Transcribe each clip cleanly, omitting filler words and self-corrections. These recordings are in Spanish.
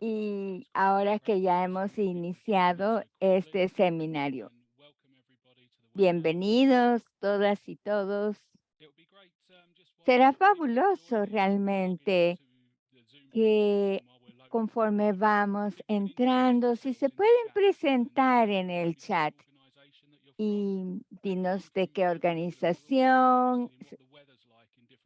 Y ahora que ya hemos iniciado este seminario, bienvenidos todas y todos. Será fabuloso realmente que conforme vamos entrando, si se pueden presentar en el chat y dinos de qué organización.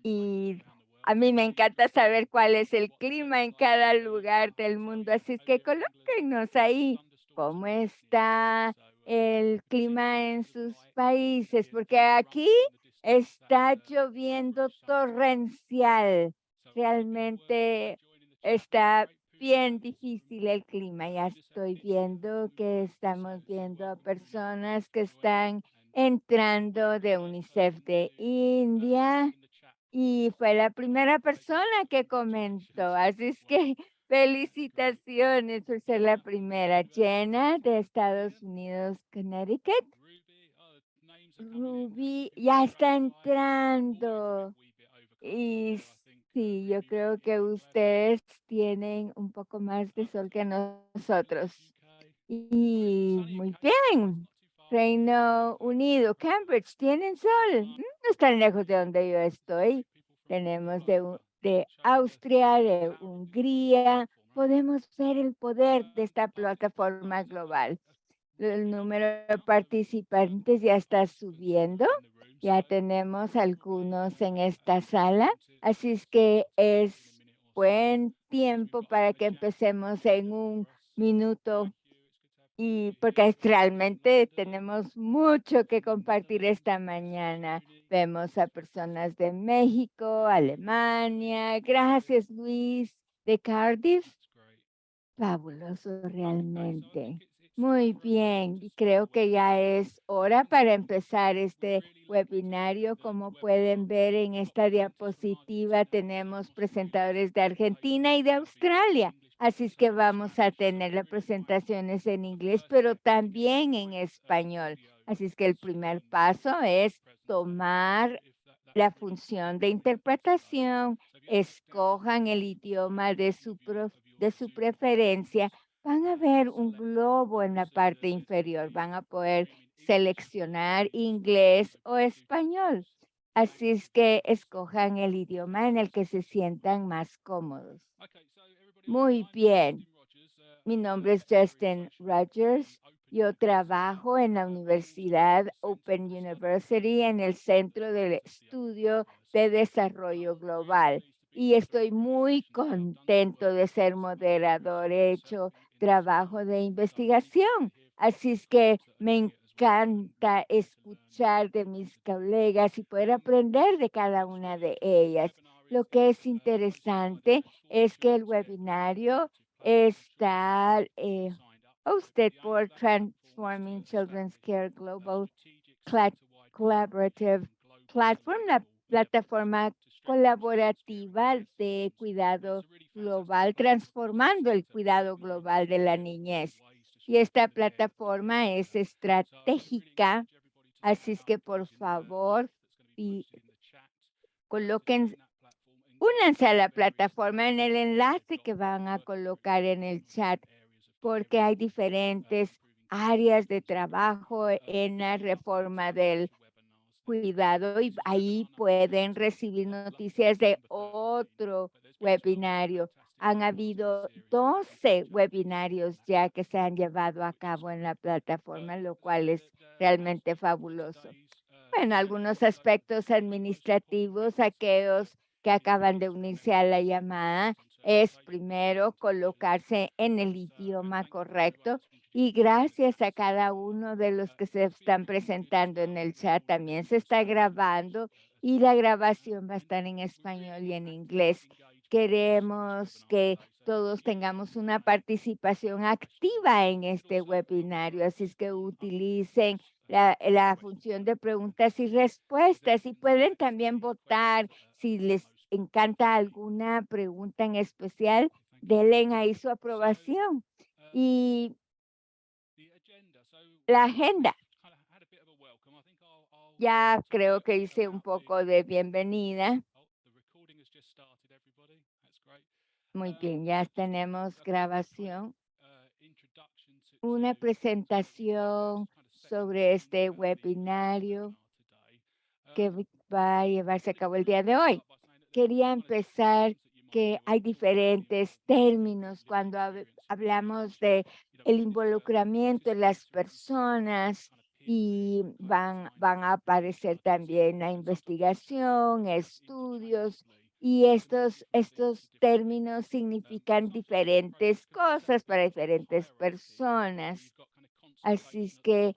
Y a mí me encanta saber cuál es el clima en cada lugar del mundo, así es que colóquenos ahí cómo está el clima en sus países, porque aquí está lloviendo torrencial. Realmente está bien difícil el clima. Ya estoy viendo que estamos viendo a personas que están entrando de UNICEF de India y fue la primera persona que comentó, así es que felicitaciones por ser la primera. Jenna de Estados Unidos, Connecticut. Ruby ya está entrando. Y sí, yo creo que ustedes tienen un poco más de sol que nosotros. Y muy bien. Reino Unido, Cambridge, ¿tienen sol? No están lejos de donde yo estoy. Tenemos de Austria, de Hungría. Podemos ver el poder de esta plataforma global. El número de participantes ya está subiendo. Ya tenemos algunos en esta sala. Así es que es buen tiempo para que empecemos en un minuto y porque realmente tenemos mucho que compartir esta mañana. Vemos a personas de México, Alemania. Gracias, Luis, de Cardiff. Fabuloso realmente. Muy bien, y creo que ya es hora para empezar este webinario. Como pueden ver en esta diapositiva, tenemos presentadores de Argentina y de Australia. Así es que vamos a tener las presentaciones en inglés, pero también en español. Así es que el primer paso es tomar la función de interpretación, escojan el idioma de su preferencia. Van a ver un globo en la parte inferior, van a poder seleccionar inglés o español. Así es que escojan el idioma en el que se sientan más cómodos. Muy bien. Mi nombre es Justin Rogers. Yo trabajo en la Universidad Open University en el Centro de Estudio de Desarrollo Global y estoy muy contento de ser moderador. He hecho trabajo de investigación, así es que me encanta escuchar de mis colegas y poder aprender de cada una de ellas. Lo que es interesante es que el webinario está hosted por Transforming Children's Care Global Cla- Collaborative Platform, la plataforma colaborativa de cuidado global, transformando el cuidado global de la niñez. Y esta plataforma es estratégica, así es que por favor y coloquen únanse a la plataforma en el enlace que van a colocar en el chat, porque hay diferentes áreas de trabajo en la reforma del cuidado y ahí pueden recibir noticias de otro webinario. Han habido 12 webinarios ya que se han llevado a cabo en la plataforma, lo cual es realmente fabuloso. Bueno, algunos aspectos administrativos, aquellos que acaban de unirse a la llamada, es primero colocarse en el idioma correcto y gracias a cada uno de los que se están presentando en el chat, también se está grabando y la grabación va a estar en español y en inglés. Queremos que todos tengamos una participación activa en este webinario, así es que utilicen la función de preguntas y respuestas y pueden también votar si les encanta alguna pregunta en especial, denle ahí su aprobación. Y la agenda, ya creo que hice un poco de bienvenida. Muy bien, ya tenemos grabación. Una presentación sobre este webinario que va a llevarse a cabo el día de hoy. Quería empezar que hay diferentes términos cuando hablamos de el involucramiento de las personas y van a aparecer también la investigación, estudios y estos términos significan diferentes cosas para diferentes personas. Así es que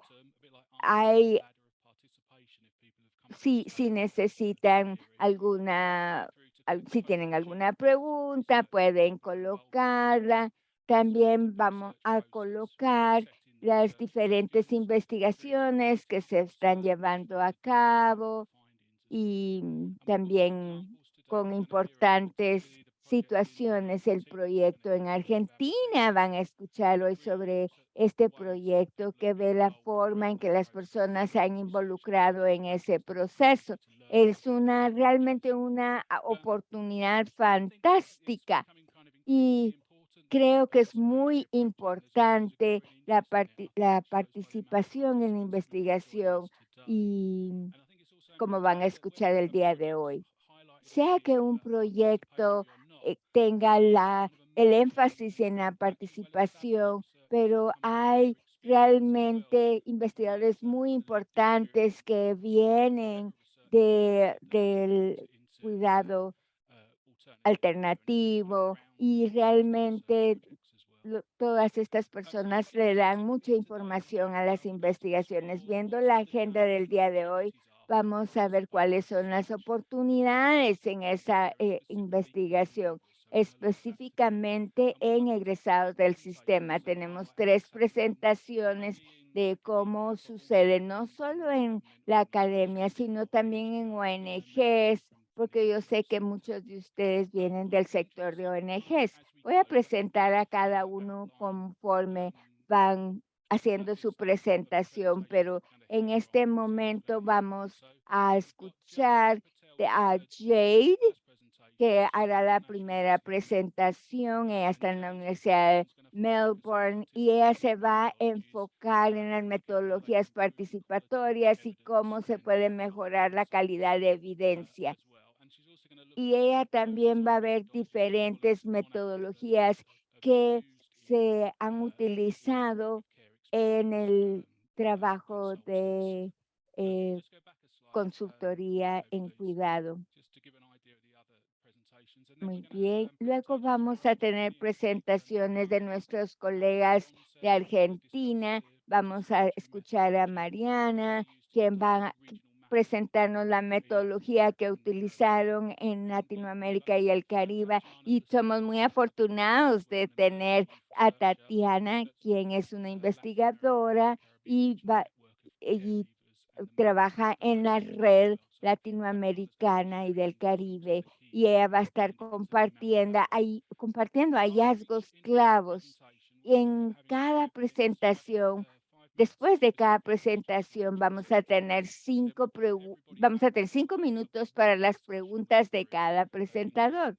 hay si necesitan si tienen alguna pregunta, pueden colocarla. También vamos a colocar las diferentes investigaciones que se están llevando a cabo y también con importantes situaciones. El proyecto en Argentina, van a escuchar hoy sobre este proyecto que ve la forma en que las personas se han involucrado en ese proceso. Es realmente una oportunidad fantástica y creo que es muy importante la participación en la investigación y como van a escuchar el día de hoy. Sea que un proyecto tenga el énfasis en la participación, pero hay realmente investigadores muy importantes que vienen del cuidado alternativo y realmente todas estas personas le dan mucha información a las investigaciones. Viendo la agenda del día de hoy, vamos a ver cuáles son las oportunidades en esa investigación, específicamente en egresados del sistema. Tenemos tres presentaciones de cómo sucede, no solo en la academia, sino también en ONGs, porque yo sé que muchos de ustedes vienen del sector de ONGs. Voy a presentar a cada uno conforme van haciendo su presentación, pero en este momento vamos a escuchar a Jade, que hará la primera presentación. Ella está en la Universidad de Melbourne y ella se va a enfocar en las metodologías participatorias y cómo se puede mejorar la calidad de evidencia. Y ella también va a ver diferentes metodologías que se han utilizado en el trabajo de eh, consultoría en cuidado. Muy bien. Luego vamos a tener presentaciones de nuestros colegas de Argentina. Vamos a escuchar a Mariana, quien va a presentarnos la metodología que utilizaron en Latinoamérica y el Caribe. Y somos muy afortunados de tener a Tatiana, quien es una investigadora y trabaja en la red latinoamericana y del Caribe y ella va a estar compartiendo hallazgos clavos. Y en cada presentación, después de cada presentación, vamos a tener 5 minutos para las preguntas de cada presentador.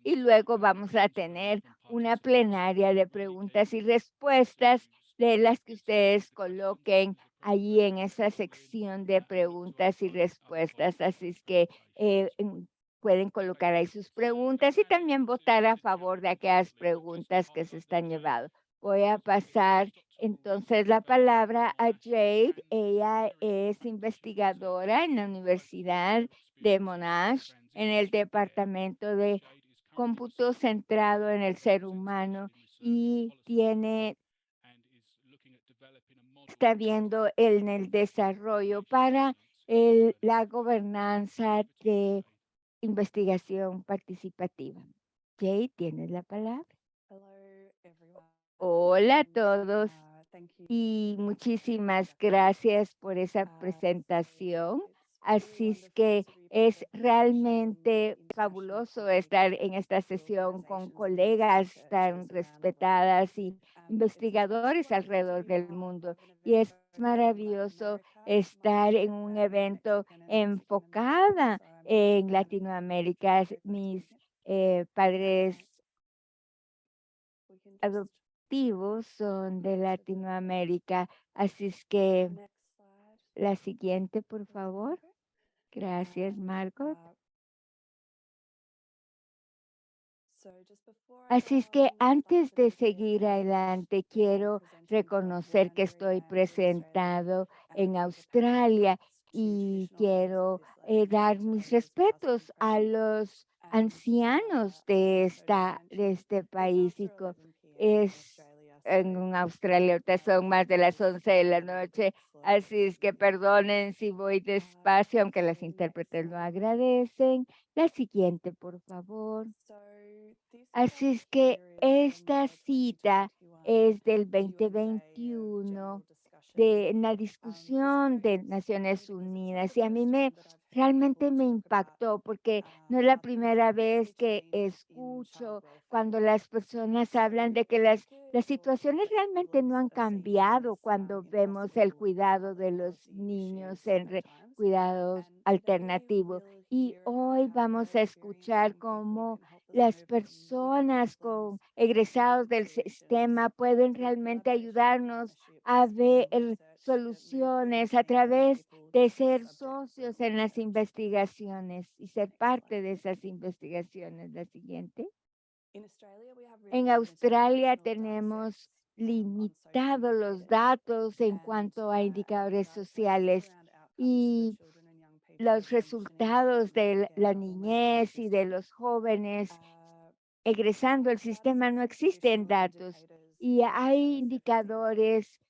Y luego vamos a tener una plenaria de preguntas y respuestas de las que ustedes coloquen allí en esa sección de preguntas y respuestas. Así es que pueden colocar ahí sus preguntas y también votar a favor de aquellas preguntas que se están llevando. Voy a pasar entonces la palabra a Jade. Ella es investigadora en la Universidad de Monash en el departamento de cómputo centrado en el ser humano y está viendo en el desarrollo para la gobernanza de investigación participativa. Jay, tienes la palabra. Hello, everyone, Hola a and todos thank you y for the muchísimas introduction. gracias por esa So presentación. it's really Así es wonderful que to be part es of this session with realmente international fabuloso colleagues estar en from esta key sesión con organizations and colegas tan researchers around the world. respetadas y It's especially investigadores wonderful to alrededor be del part mundo. of an Y event es focused on Latin maravilloso America. My estar en un children are evento Mexican and Mexican American, enfocada so I'm en very Latinoamérica. privileged to Mis be here. padres adoptivos son de Latinoamérica. Así es que la siguiente, por favor. Gracias, Margot. Así es que antes de seguir adelante, quiero reconocer que estoy presentado en Australia y quiero dar mis respetos a los ancianos de este país. Es en Australia, ahorita son más de las 11 de la noche, así es que perdonen si voy despacio, aunque las intérpretes lo agradecen. La siguiente, por favor. Así es que esta cita es del 2021 de en la discusión de Naciones Unidas y a mí me realmente me impactó porque no es la primera vez que escucho cuando las personas hablan de que las situaciones realmente no han cambiado cuando vemos el cuidado de los niños en cuidados alternativos. Y hoy vamos a escuchar cómo las personas con egresados del sistema pueden realmente ayudarnos a ver soluciones a través de ser socios en las investigaciones y ser parte de esas investigaciones. La siguiente. En Australia tenemos limitados los datos en cuanto a indicadores sociales y los resultados de la niñez y de los jóvenes egresando el sistema no existen datos y hay indicadores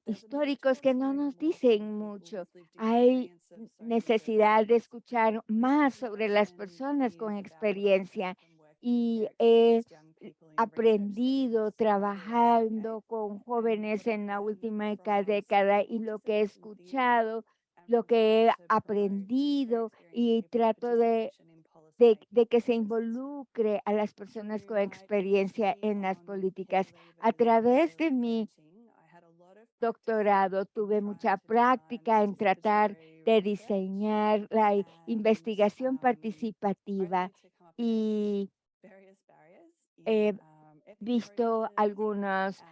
históricos que no nos dicen mucho. Hay necesidad de escuchar más sobre las personas con experiencia y he aprendido trabajando con jóvenes en la última década y lo que he escuchado, lo que he aprendido y trato de que se involucre a las personas con experiencia en las políticas. A través de mi doctorado tuve mucha práctica en tratar de diseñar la investigación participativa y he visto algunas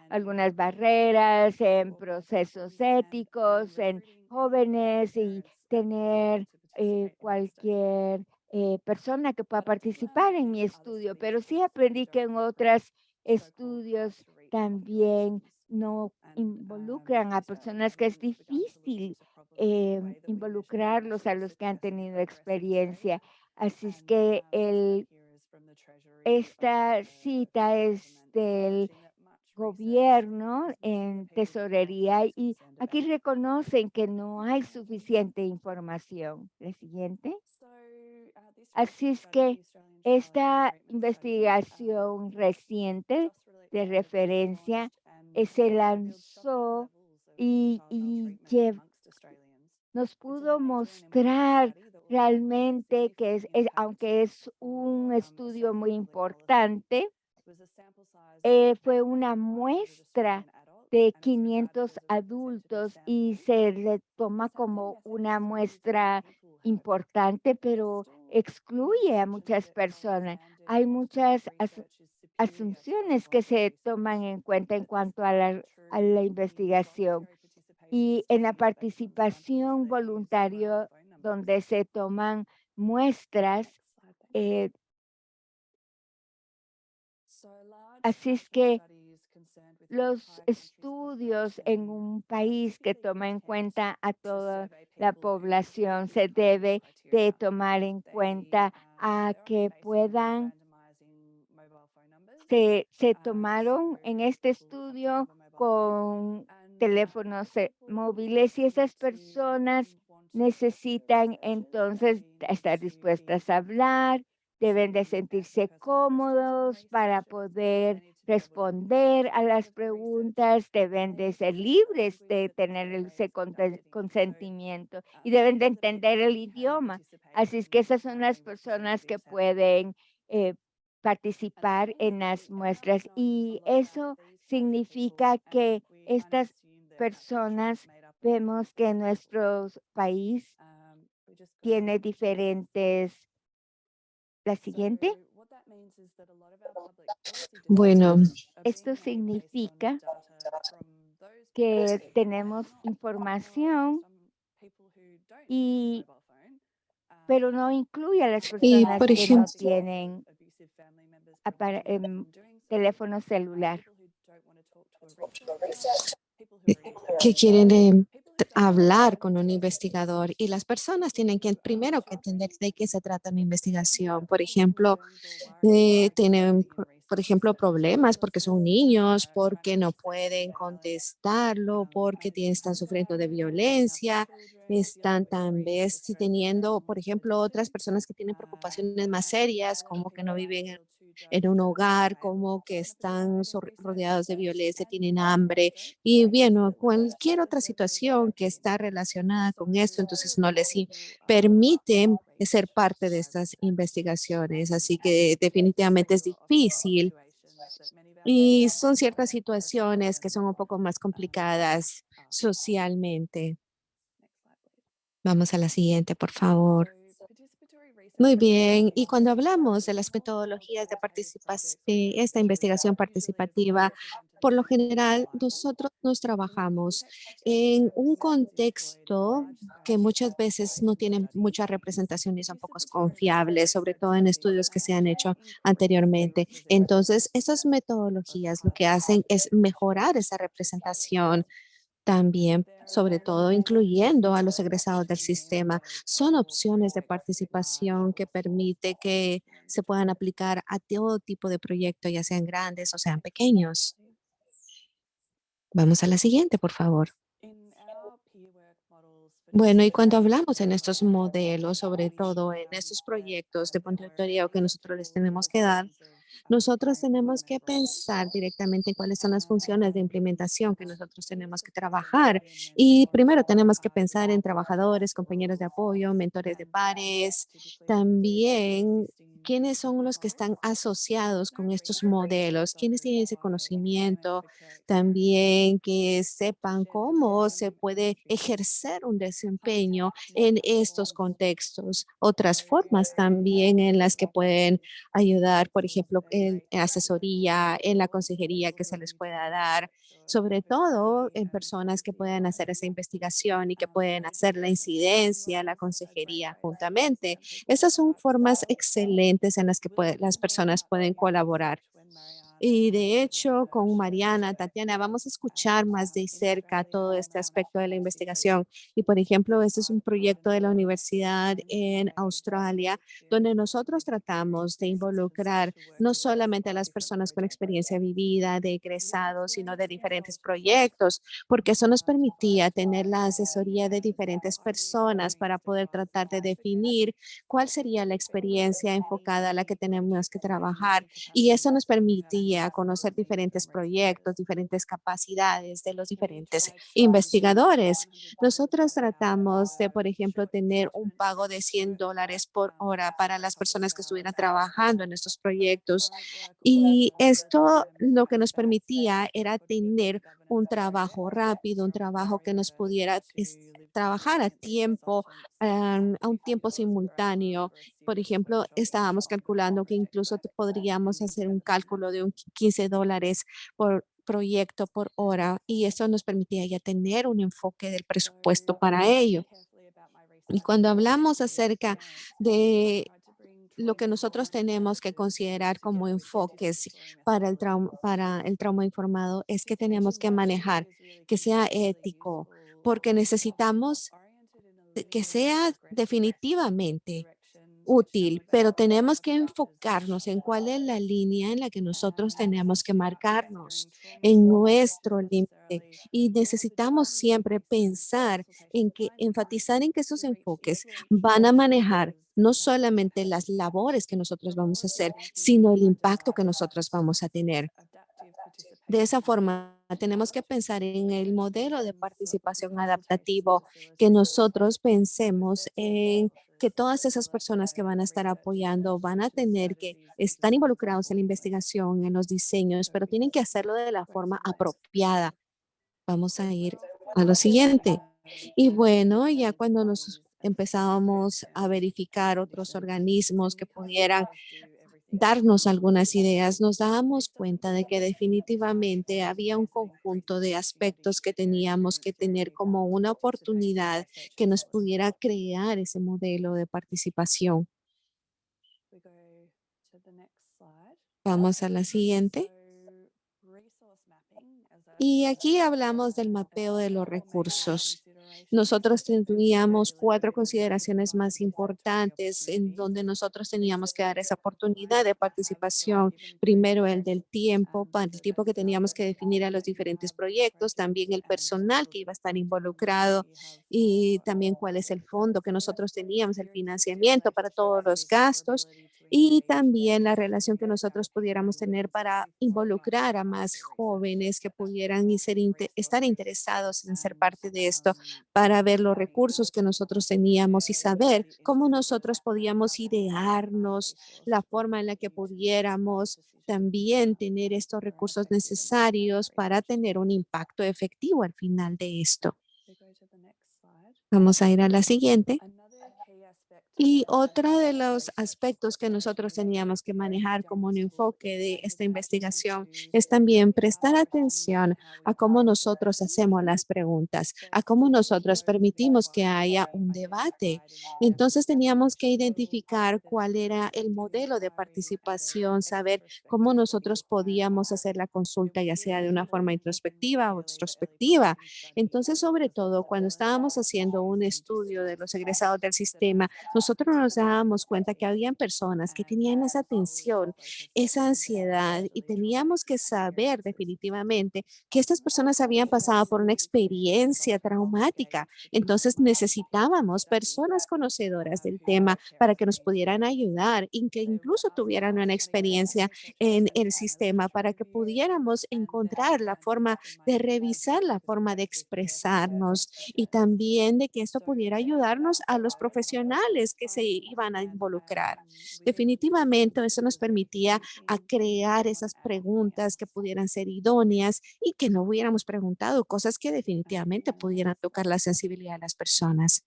barreras en procesos éticos, en jóvenes y tener cualquier persona que pueda participar en mi estudio, pero sí aprendí que en otros estudios también no involucran a personas que es difícil involucrarlos a los que han tenido experiencia. Así es que esta cita es del gobierno en tesorería y aquí reconocen que no hay suficiente información. La siguiente. Así es que esta investigación reciente de referencia se lanzó y nos pudo mostrar realmente que aunque es un estudio muy importante, fue una muestra de 500 adultos y se le toma como una muestra importante, pero excluye a muchas personas. Hay muchas asunciones que se toman en cuenta en cuanto a la investigación y en la participación voluntaria donde se toman muestras. eh, Así es que los estudios en un país que toma en cuenta a toda la población se debe de tomar en cuenta a que puedan se tomaron en este estudio con teléfonos móviles y esas personas necesitan entonces estar dispuestas a hablar, deben de sentirse cómodos para poder responder a las preguntas, deben de ser libres de tener ese consentimiento y deben de entender el idioma. Así es que esas son las personas que pueden eh, participar en las muestras y eso significa que estas personas vemos que nuestro país tiene diferentes. La siguiente. Bueno, Esto significa que tenemos información y pero no incluye a las y personas por que no ejemplo, tienen teléfono celular. que quieren hablar con un investigador y las personas tienen que primero que entender de qué se trata una investigación. Por ejemplo, tienen, por ejemplo, problemas porque son niños, porque no pueden contestarlo, porque están sufriendo de violencia, están tal vez teniendo, por ejemplo, otras personas que tienen preocupaciones más serias, como que no viven en un hogar, como que están rodeados de violencia, tienen hambre y bien, o cualquier otra situación que está relacionada con esto, entonces no les permite ser parte de estas investigaciones. Así que definitivamente es difícil y son ciertas situaciones que son un poco más complicadas socialmente. Vamos a la siguiente, por favor. Muy bien, y cuando hablamos de las metodologías de participación, esta investigación participativa, por lo general nosotros nos trabajamos en un contexto que muchas veces no tiene mucha representación y son pocos confiables, sobre todo en estudios que se han hecho anteriormente. Entonces, esas metodologías lo que hacen es mejorar esa representación también, sobre todo incluyendo a los egresados del sistema. Son opciones de participación que permite que se puedan aplicar a todo tipo de proyectos, ya sean grandes o sean pequeños. Vamos a la siguiente, por favor. Bueno, y cuando hablamos en estos modelos, sobre todo en estos proyectos de monitoreo que nosotros les tenemos que dar, nosotros tenemos que pensar directamente en cuáles son las funciones de implementación que nosotros tenemos que trabajar. Y primero tenemos que pensar en trabajadores, compañeros de apoyo, mentores de pares, también quiénes son los que están asociados con estos modelos, quiénes tienen ese conocimiento, también que sepan cómo se puede ejercer un desempeño en estos contextos. Otras formas también en las que pueden ayudar, por ejemplo, en asesoría, en la consejería que se les pueda dar, sobre todo en personas que puedan hacer esa investigación y que pueden hacer la incidencia, la consejería juntamente. Esas son formas excelentes en las que las personas pueden colaborar. Y de hecho, con Mariana, Tatiana, vamos a escuchar más de cerca todo este aspecto de la investigación. Y por ejemplo, este es un proyecto de la universidad en Australia, donde nosotros tratamos de involucrar no solamente a las personas con experiencia vivida, de egresados, sino de diferentes proyectos, porque eso nos permitía tener la asesoría de diferentes personas para poder tratar de definir cuál sería la experiencia enfocada a la que tenemos que trabajar y eso nos permitía conocer diferentes proyectos, diferentes capacidades de los diferentes investigadores. Nosotros tratamos de, por ejemplo, tener un pago de $100 por hora para las personas que estuvieran trabajando en estos proyectos. Y esto lo que nos permitía era tener un trabajo rápido, un trabajo que nos pudiera trabajar a tiempo, a un tiempo simultáneo. Por ejemplo, estábamos calculando que incluso podríamos hacer un cálculo de un $15 por proyecto por hora y eso nos permitía ya tener un enfoque del presupuesto para ello. Y cuando hablamos acerca de lo que nosotros tenemos que considerar como enfoques para el trauma informado es que tenemos que manejar que sea ético, porque necesitamos que sea definitivamente útil, pero tenemos que enfocarnos en cuál es la línea en la que nosotros tenemos que marcarnos, en nuestro límite. Y necesitamos siempre pensar en que, enfatizar en que esos enfoques van a manejar no solamente las labores que nosotros vamos a hacer, sino el impacto que nosotros vamos a tener. De esa forma, tenemos que pensar en el modelo de participación adaptativo, que nosotros pensemos en que todas esas personas que van a estar apoyando van a tener que estar involucrados en la investigación, en los diseños, pero tienen que hacerlo de la forma apropiada. Vamos a ir a lo siguiente. Y bueno, ya cuando nos empezábamos a verificar otros organismos que pudieran darnos algunas ideas, nos dábamos cuenta de que definitivamente había un conjunto de aspectos que teníamos que tener como una oportunidad que nos pudiera crear ese modelo de participación. Vamos a la siguiente. Y aquí hablamos del mapeo de los recursos. Nosotros teníamos 4 consideraciones más importantes en donde nosotros teníamos que dar esa oportunidad de participación. Primero, el del tiempo, para el tiempo que teníamos que definir a los diferentes proyectos, también el personal que iba a estar involucrado y también cuál es el fondo que nosotros teníamos, el financiamiento para todos los gastos y también la relación que nosotros pudiéramos tener para involucrar a más jóvenes que pudieran estar interesados en ser parte de esto, para ver los recursos que nosotros teníamos y saber cómo nosotros podíamos idearnos la forma en la que pudiéramos también tener estos recursos necesarios para tener un impacto efectivo al final de esto. Vamos a ir a la siguiente. Y otro de los aspectos que nosotros teníamos que manejar como un enfoque de esta investigación es también prestar atención a cómo nosotros hacemos las preguntas, a cómo nosotros permitimos que haya un debate. Entonces teníamos que identificar cuál era el modelo de participación, saber cómo nosotros podíamos hacer la consulta, ya sea de una forma introspectiva o extrospectiva. Entonces, sobre todo, cuando estábamos haciendo un estudio de los egresados del sistema, nosotros nos dábamos cuenta que habían personas que tenían esa tensión, esa ansiedad y teníamos que saber definitivamente que estas personas habían pasado por una experiencia traumática. Entonces necesitábamos personas conocedoras del tema para que nos pudieran ayudar y que incluso tuvieran una experiencia en el sistema para que pudiéramos encontrar la forma de revisar la forma de expresarnos y también de que esto pudiera ayudarnos a los profesionales que se iban a involucrar. Definitivamente eso nos permitía a crear esas preguntas que pudieran ser idóneas y que no hubiéramos preguntado cosas que definitivamente pudieran tocar la sensibilidad de las personas.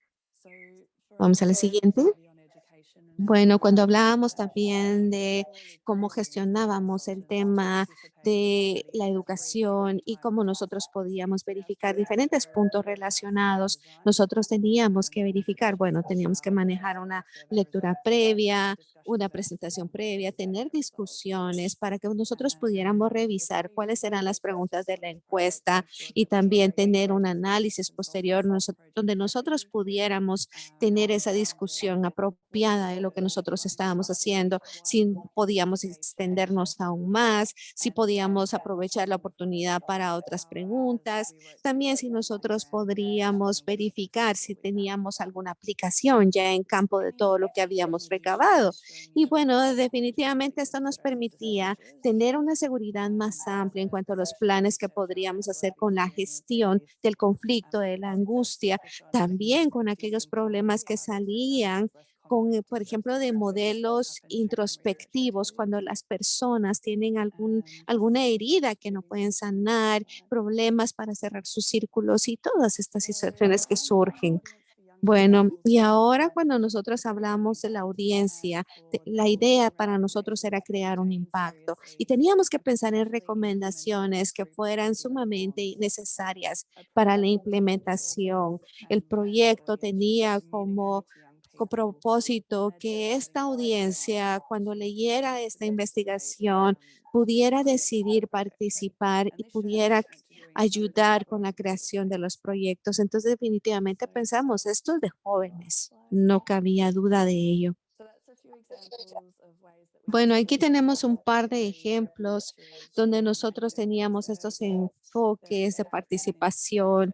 Vamos a la siguiente. Bueno, cuando hablábamos también de cómo gestionábamos el tema de la educación y cómo nosotros podíamos verificar diferentes puntos relacionados, nosotros teníamos que verificar, bueno, teníamos que manejar una lectura previa, una presentación previa, tener discusiones para que nosotros pudiéramos revisar cuáles eran las preguntas de la encuesta y también tener un análisis posterior donde nosotros pudiéramos tener esa discusión apropiada de lo que nosotros estábamos haciendo, si podíamos extendernos aún más, si podíamos aprovechar la oportunidad para otras preguntas, también si nosotros podríamos verificar si teníamos alguna aplicación ya en campo de todo lo que habíamos recabado. Y bueno, definitivamente esto nos permitía tener una seguridad más amplia en cuanto a los planes que podríamos hacer con la gestión del conflicto, de la angustia, también con aquellos problemas que salían con, por ejemplo, de modelos introspectivos, cuando las personas tienen alguna herida que no pueden sanar, problemas para cerrar sus círculos y todas estas situaciones que surgen. Bueno, y ahora cuando nosotros hablamos de la audiencia, la idea para nosotros era crear un impacto y teníamos que pensar en recomendaciones que fueran sumamente necesarias para la implementación. El proyecto tenía como propósito que esta audiencia, cuando leyera esta investigación, pudiera decidir participar y pudiera ayudar con la creación de los proyectos. Entonces, definitivamente pensamos, esto es de jóvenes, no cabía duda de ello. Bueno, aquí tenemos un par de ejemplos donde nosotros teníamos estos enfoques de participación,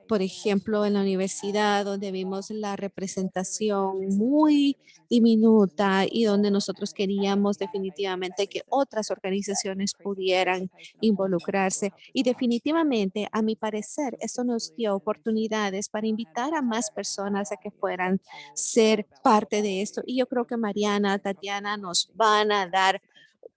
por ejemplo, en la universidad, donde vimos la representación muy diminuta y donde nosotros queríamos definitivamente que otras organizaciones pudieran involucrarse. Y definitivamente, a mi parecer, esto nos dio oportunidades para invitar a más personas a que fueran ser parte de esto. Y yo creo que Mariana, Tatiana nos van a dar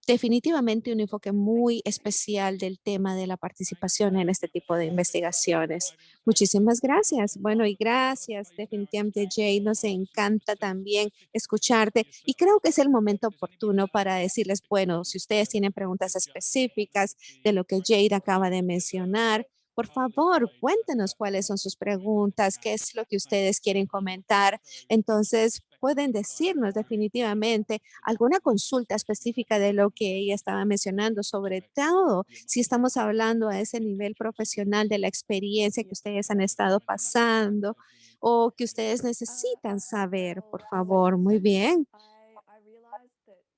definitivamente un enfoque muy especial del tema de la participación en este tipo de investigaciones. Muchísimas gracias. Bueno, y gracias definitivamente, Jay. Nos encanta también escucharte y creo que es el momento oportuno para decirles, bueno, si ustedes tienen preguntas específicas de lo que Jade acaba de mencionar, por favor, cuéntenos cuáles son sus preguntas, qué es lo que ustedes quieren comentar. Entonces, pueden decirnos definitivamente alguna consulta específica de lo que ella estaba mencionando, sobre todo si estamos hablando a ese nivel profesional de la experiencia que ustedes han estado pasando o que ustedes necesitan saber, por favor. Muy bien.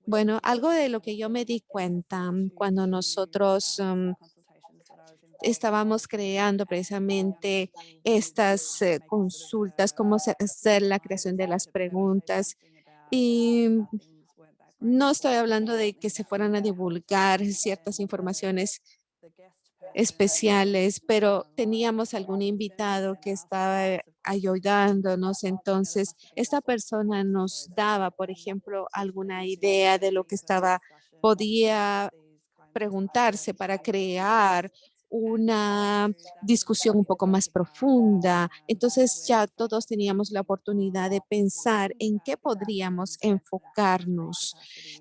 Bueno, algo de lo que yo me di cuenta cuando nosotros estábamos creando precisamente estas consultas, hacer la creación de las preguntas. Y no estoy hablando de que se fueran a divulgar ciertas informaciones especiales, pero teníamos algún invitado que estaba ayudándonos. Entonces, esta persona nos daba, por ejemplo, alguna idea de lo que podía preguntarse para crear una discusión un poco más profunda. Entonces ya todos teníamos la oportunidad de pensar en qué podríamos enfocarnos,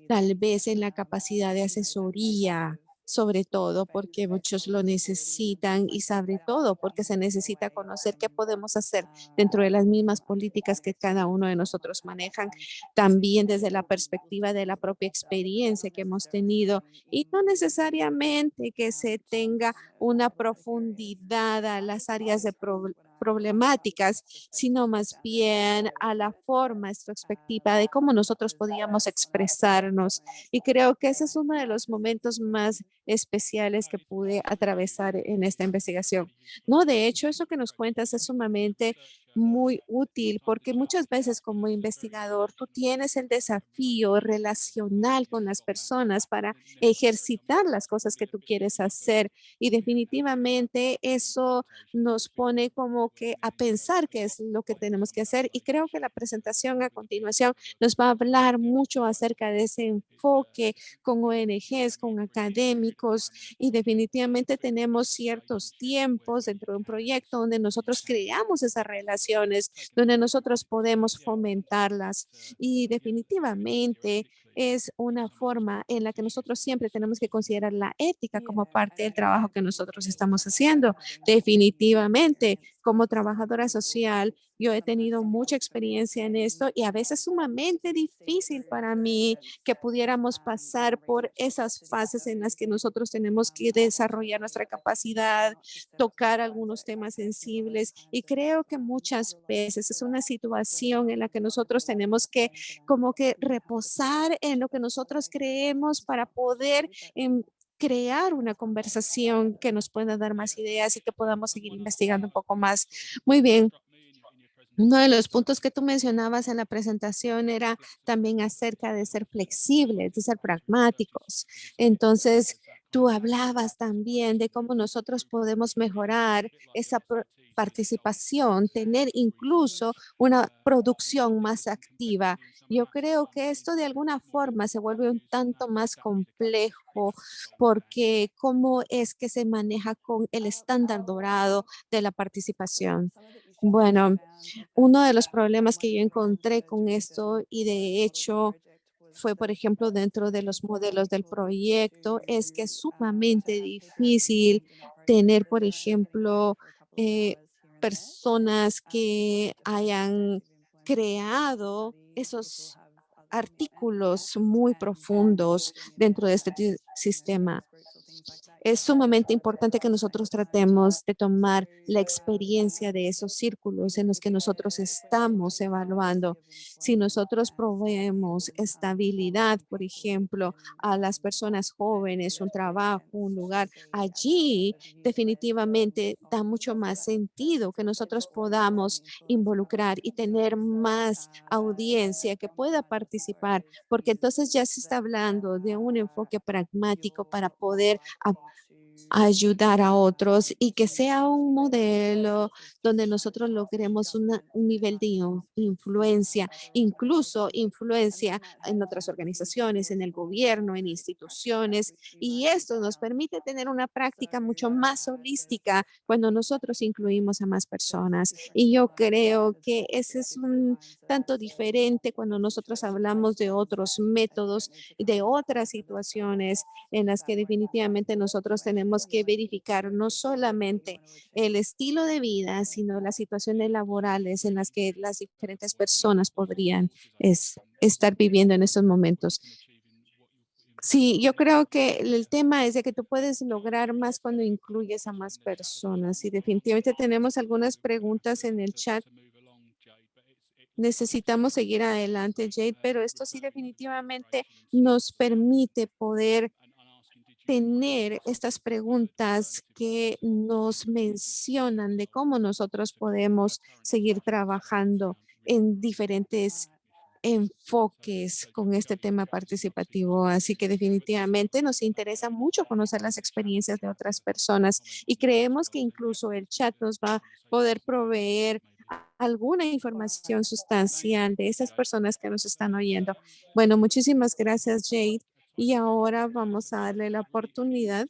tal vez en la capacidad de asesoría, sobre todo porque muchos lo necesitan y sobre todo porque se necesita conocer qué podemos hacer dentro de las mismas políticas que cada uno de nosotros manejan, también desde la perspectiva de la propia experiencia que hemos tenido y no necesariamente que se tenga una profundidad a las áreas de problemáticas, sino más bien a la forma extrospectiva de cómo nosotros podíamos expresarnos. Y creo que ese es uno de los momentos más especiales que pude atravesar en esta investigación. No, de hecho, eso que nos cuentas es sumamente muy útil porque muchas veces como investigador tú tienes el desafío relacional con las personas para ejercitar las cosas que tú quieres hacer y definitivamente eso nos pone como que a pensar qué es lo que tenemos que hacer y creo que la presentación a continuación nos va a hablar mucho acerca de ese enfoque con ONGs, con académicos y definitivamente tenemos ciertos tiempos dentro de un proyecto donde nosotros creamos esas relaciones, donde nosotros podemos fomentarlas y definitivamente es una forma en la que nosotros siempre tenemos que considerar la ética como parte del trabajo que nosotros estamos haciendo. Definitivamente, como trabajadora social, yo he tenido mucha experiencia en esto y a veces sumamente difícil para mí que pudiéramos pasar por esas fases en las que nosotros tenemos que desarrollar nuestra capacidad, tocar algunos temas sensibles y creo que muchas veces es una situación en la que nosotros tenemos que como que reposar en lo que nosotros creemos para poder crear una conversación que nos pueda dar más ideas y que podamos seguir investigando un poco más. Muy bien. Uno de los puntos que tú mencionabas en la presentación era también acerca de ser flexibles, de ser pragmáticos. Entonces, tú hablabas también de cómo nosotros podemos mejorar esa participación, tener incluso una producción más activa. Yo creo que esto de alguna forma se vuelve un tanto más complejo porque cómo es que se maneja con el estándar dorado de la participación. Bueno, uno de los problemas que yo encontré con esto y de hecho fue, por ejemplo, dentro de los modelos del proyecto, es que es sumamente difícil tener, por ejemplo, eh, personas que hayan creado esos artículos muy profundos dentro de este sistema. Es sumamente importante que nosotros tratemos de tomar la experiencia de esos círculos en los que nosotros estamos evaluando. Si nosotros proveemos estabilidad, por ejemplo, a las personas jóvenes, un trabajo, un lugar, allí definitivamente da mucho más sentido que nosotros podamos involucrar y tener más audiencia que pueda participar, porque entonces ya se está hablando de un enfoque pragmático para poder ayudar a otros y que sea un modelo donde nosotros logremos un nivel de influencia, incluso influencia en otras organizaciones, en el gobierno, en instituciones. Y esto nos permite tener una práctica mucho más holística cuando nosotros incluimos a más personas. Y yo creo que ese es un tanto diferente cuando nosotros hablamos de otros métodos, de otras situaciones en las que definitivamente nosotros tenemos que verificar no solamente el estilo de vida, sino las situaciones laborales en las que las diferentes personas podrían estar viviendo en estos momentos. Sí, yo creo que el tema es de que tú puedes lograr más cuando incluyes a más personas y definitivamente tenemos algunas preguntas en el chat. Necesitamos seguir adelante, Jade, pero esto sí definitivamente nos permite poder tener estas preguntas que nos mencionan de cómo nosotros podemos seguir trabajando en diferentes enfoques con este tema participativo. Así que definitivamente nos interesa mucho conocer las experiencias de otras personas y creemos que incluso el chat nos va a poder proveer alguna información sustancial de esas personas que nos están oyendo. Bueno, muchísimas gracias, Jade. Y ahora vamos a darle la oportunidad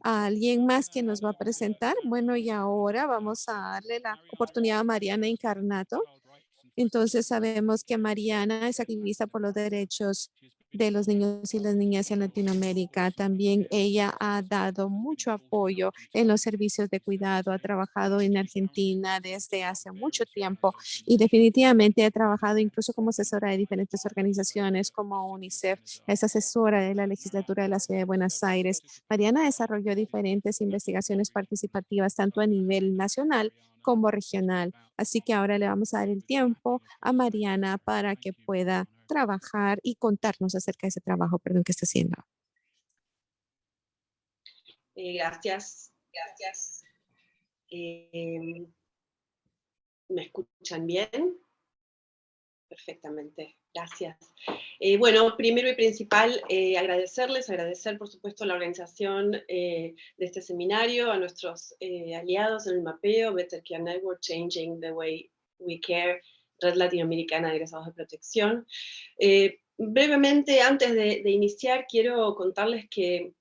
a alguien más que nos va a presentar. Bueno, y ahora vamos a darle la oportunidad a Mariana Encarnato. Entonces sabemos que Mariana es activista por los derechos de los niños y las niñas en Latinoamérica. También ella ha dado mucho apoyo en los servicios de cuidado, ha trabajado en Argentina desde hace mucho tiempo y definitivamente ha trabajado incluso como asesora de diferentes organizaciones como UNICEF, es asesora de la legislatura de la Ciudad de Buenos Aires. Mariana desarrolló diferentes investigaciones participativas tanto a nivel nacional como regional. Así que ahora le vamos a dar el tiempo a Mariana para que pueda trabajar y contarnos acerca de ese trabajo, perdón, que está haciendo. Gracias, gracias. ¿Me escuchan bien? Perfectamente, gracias. Bueno, primero y principal, agradecer por supuesto la organización de este seminario, a nuestros aliados en el mapeo, Better Care Network, Changing the Way We Care, Red Latinoamericana de Egresados de Protección. Brevemente, antes de iniciar, quiero contarles que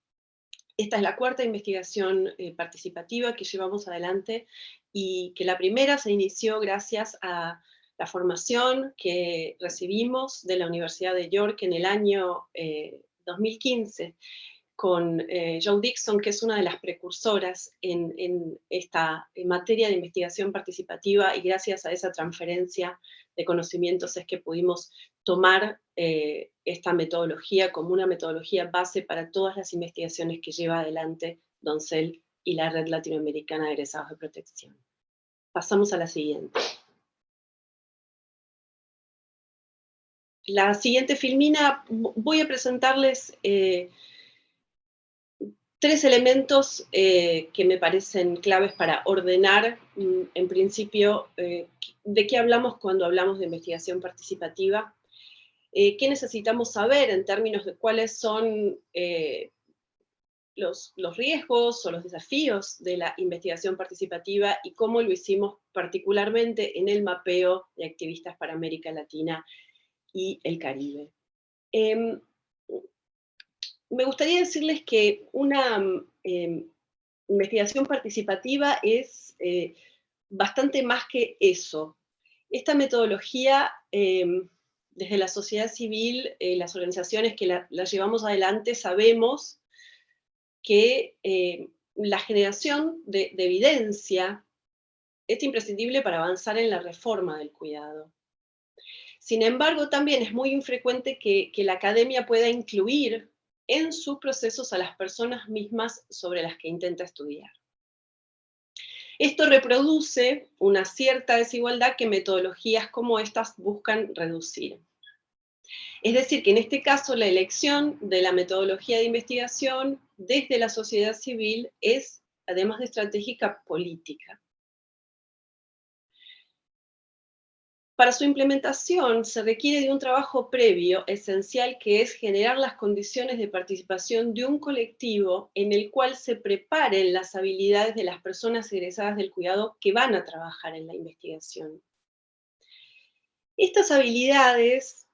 esta es la cuarta investigación participativa que llevamos adelante y que la primera se inició gracias a la formación que recibimos de la Universidad de York en el año 2015 con Joe Dixon, que es una de las precursoras en esta materia de investigación participativa, y gracias a esa transferencia de conocimientos es que pudimos tomar esta metodología como una metodología base para todas las investigaciones que lleva adelante Doncel y la Red Latinoamericana de Egresados de Protección. Pasamos a la siguiente. La siguiente filmina, voy a presentarles tres elementos que me parecen claves para ordenar, en principio, de qué hablamos cuando hablamos de investigación participativa, qué necesitamos saber en términos de cuáles son los riesgos o los desafíos de la investigación participativa y cómo lo hicimos particularmente en el mapeo de activistas para América Latina y el Caribe. Me gustaría decirles que una investigación participativa es bastante más que eso. Esta metodología, desde la sociedad civil, las organizaciones que la llevamos adelante, sabemos que la generación de evidencia es imprescindible para avanzar en la reforma del cuidado. Sin embargo, también es muy infrecuente que la academia pueda incluir en sus procesos a las personas mismas sobre las que intenta estudiar. Esto reproduce una cierta desigualdad que metodologías como estas buscan reducir. Es decir, que en este caso la elección de la metodología de investigación desde la sociedad civil es, además de estratégica, política. Para su implementación se requiere de un trabajo previo esencial, que es generar las condiciones de participación de un colectivo en el cual se preparen las habilidades de las personas egresadas del cuidado que van a trabajar en la investigación. Estas habilidades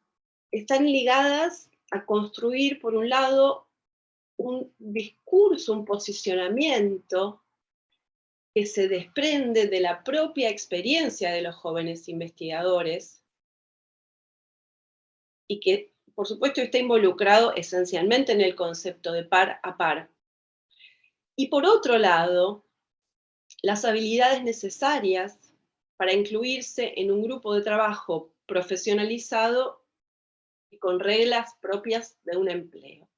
están ligadas a construir, por un lado, un discurso, un posicionamiento que se desprende de la propia experiencia de los jóvenes investigadores y que, por supuesto, está involucrado esencialmente en el concepto de par a par. Y por otro lado, las habilidades necesarias para incluirse en un grupo de trabajo profesionalizado y con reglas propias de un empleo.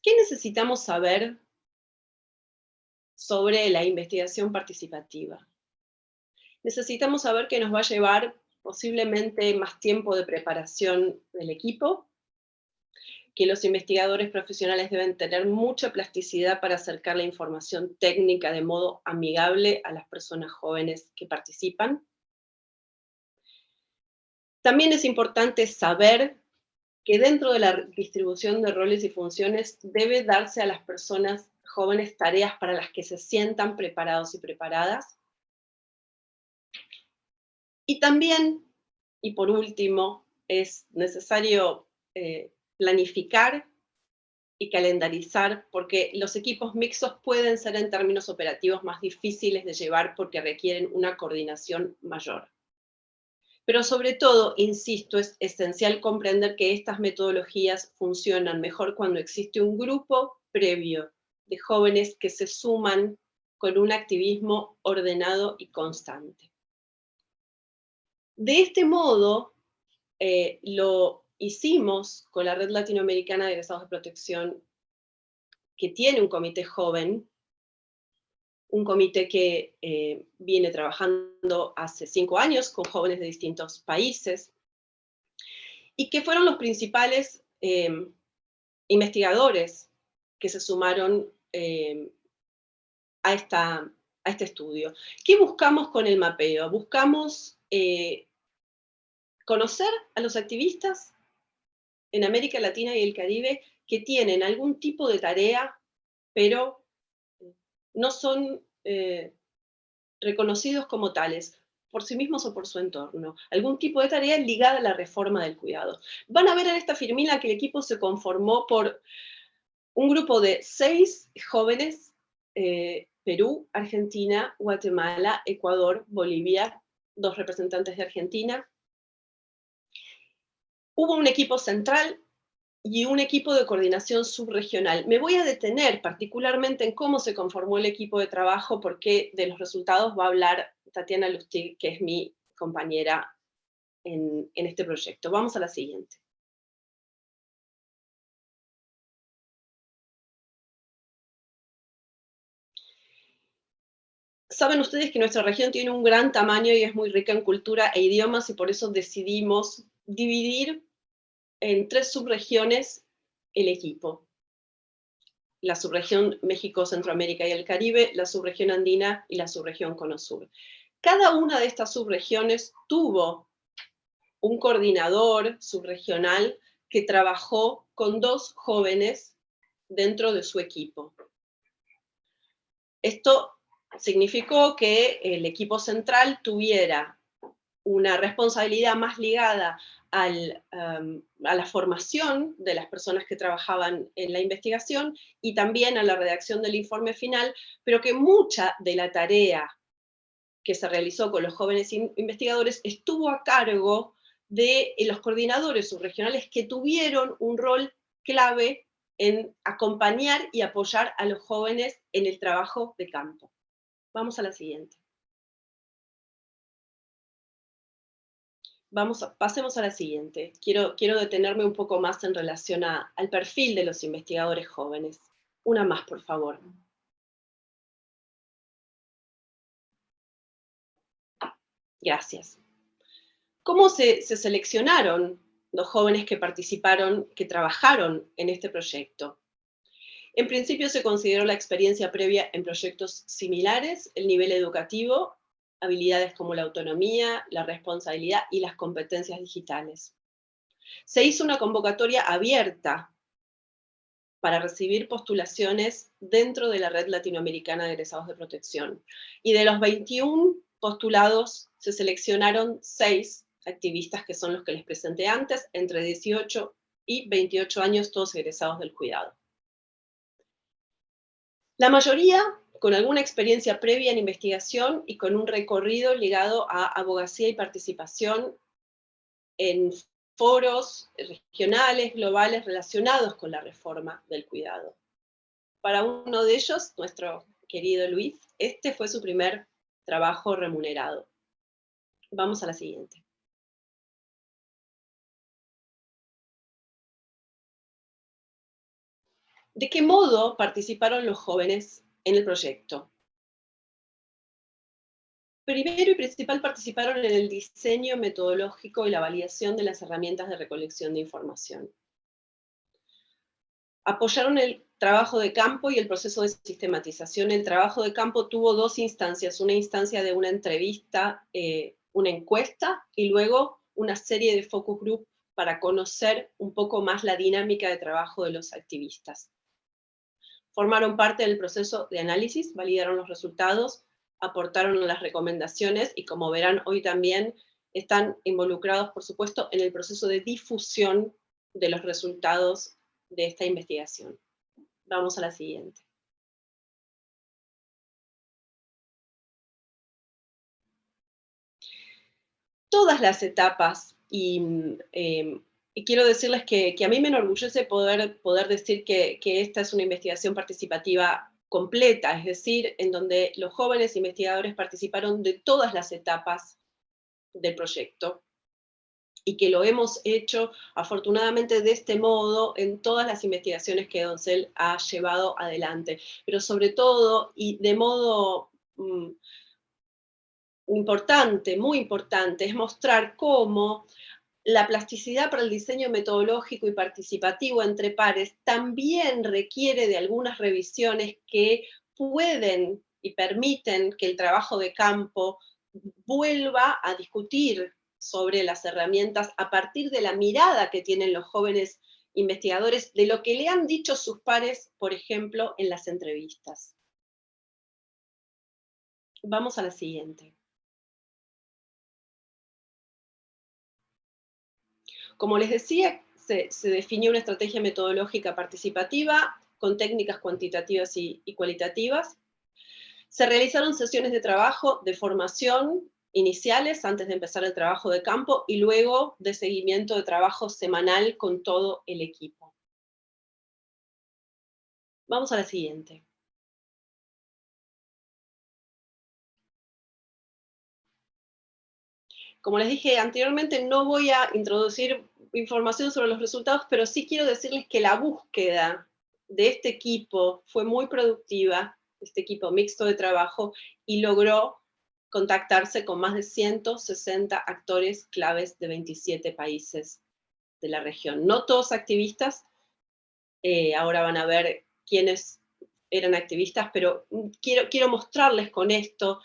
¿Qué necesitamos saber sobre la investigación participativa? Necesitamos saber que nos va a llevar posiblemente más tiempo de preparación del equipo, que los investigadores profesionales deben tener mucha plasticidad para acercar la información técnica de modo amigable a las personas jóvenes que participan. También es importante saber que dentro de la distribución de roles y funciones debe darse a las personas jóvenes tareas para las que se sientan preparados y preparadas. Y también, y por último, es necesario planificar y calendarizar, porque los equipos mixtos pueden ser en términos operativos más difíciles de llevar porque requieren una coordinación mayor. Pero sobre todo, insisto, es esencial comprender que estas metodologías funcionan mejor cuando existe un grupo previo de jóvenes que se suman con un activismo ordenado y constante. De este modo, lo hicimos con la Red Latinoamericana de Egresados de Protección, que tiene un comité joven, un comité que viene trabajando hace 5 años con jóvenes de distintos países, y que fueron los principales investigadores que se sumaron a este estudio. ¿Qué buscamos con el mapeo? Buscamos conocer a los activistas en América Latina y el Caribe que tienen algún tipo de tarea, pero no son reconocidos como tales, por sí mismos o por su entorno. Algún tipo de tarea ligada a la reforma del cuidado. Van a ver en esta firmina que el equipo se conformó por un grupo de 6 jóvenes, Perú, Argentina, Guatemala, Ecuador, Bolivia, 2 representantes de Argentina. Hubo un equipo central y un equipo de coordinación subregional. Me voy a detener particularmente en cómo se conformó el equipo de trabajo, porque de los resultados va a hablar Tatiana Lustig, que es mi compañera en este proyecto. Vamos a la siguiente. Saben ustedes que nuestra región tiene un gran tamaño y es muy rica en cultura e idiomas, y por eso decidimos dividir en 3 subregiones el equipo. La subregión México, Centroamérica y el Caribe, la subregión andina y la subregión Cono Sur. Cada una de estas subregiones tuvo un coordinador subregional que trabajó con 2 jóvenes dentro de su equipo. Esto significó que el equipo central tuviera una responsabilidad más ligada a la formación de las personas que trabajaban en la investigación y también a la redacción del informe final, pero que mucha de la tarea que se realizó con los jóvenes investigadores estuvo a cargo de los coordinadores subregionales, que tuvieron un rol clave en acompañar y apoyar a los jóvenes en el trabajo de campo. Vamos a la siguiente. Pasemos a la siguiente. Quiero detenerme un poco más en relación al perfil de los investigadores jóvenes. Una más, por favor. Gracias. ¿Cómo se seleccionaron los jóvenes que participaron, que trabajaron en este proyecto? En principio se consideró la experiencia previa en proyectos similares, el nivel educativo habilidades como la autonomía, la responsabilidad y las competencias digitales. Se hizo una convocatoria abierta para recibir postulaciones dentro de la Red Latinoamericana de Egresados de Protección. Y de los 21 postulados, se seleccionaron 6 activistas, que son los que les presenté antes, entre 18 y 28 años, todos egresados del cuidado. La mayoría con alguna experiencia previa en investigación y con un recorrido ligado a abogacía y participación en foros regionales, globales, relacionados con la reforma del cuidado. Para uno de ellos, nuestro querido Luis, este fue su primer trabajo remunerado. Vamos a la siguiente. ¿De qué modo participaron los jóvenes en el proyecto? Primero y principal, participaron en el diseño metodológico y la validación de las herramientas de recolección de información. Apoyaron el trabajo de campo y el proceso de sistematización. El trabajo de campo tuvo 2 instancias, una instancia de una entrevista, una encuesta, y luego una serie de focus group para conocer un poco más la dinámica de trabajo de los activistas. Formaron parte del proceso de análisis, validaron los resultados, aportaron las recomendaciones y, como verán hoy también, están involucrados, por supuesto, en el proceso de difusión de los resultados de esta investigación. Vamos a la siguiente. Todas las etapas, y quiero decirles que a mí me enorgullece poder decir que esta es una investigación participativa completa, es decir, en donde los jóvenes investigadores participaron de todas las etapas del proyecto, y que lo hemos hecho afortunadamente de este modo en todas las investigaciones que Doncel ha llevado adelante, pero sobre todo y de modo importante, muy importante, es mostrar cómo la plasticidad para el diseño metodológico y participativo entre pares también requiere de algunas revisiones que pueden y permiten que el trabajo de campo vuelva a discutir sobre las herramientas a partir de la mirada que tienen los jóvenes investigadores de lo que le han dicho sus pares, por ejemplo, en las entrevistas. Vamos a la siguiente. Como les decía, se definió una estrategia metodológica participativa con técnicas cuantitativas y cualitativas. Se realizaron sesiones de trabajo, de formación iniciales antes de empezar el trabajo de campo y luego de seguimiento de trabajo semanal con todo el equipo. Vamos a la siguiente. Como les dije anteriormente, no voy a introducir información sobre los resultados, pero sí quiero decirles que la búsqueda de este equipo fue muy productiva, este equipo mixto de trabajo, y logró contactarse con más de 160 actores claves de 27 países de la región. No todos activistas, ahora van a ver quiénes eran activistas, pero quiero mostrarles con esto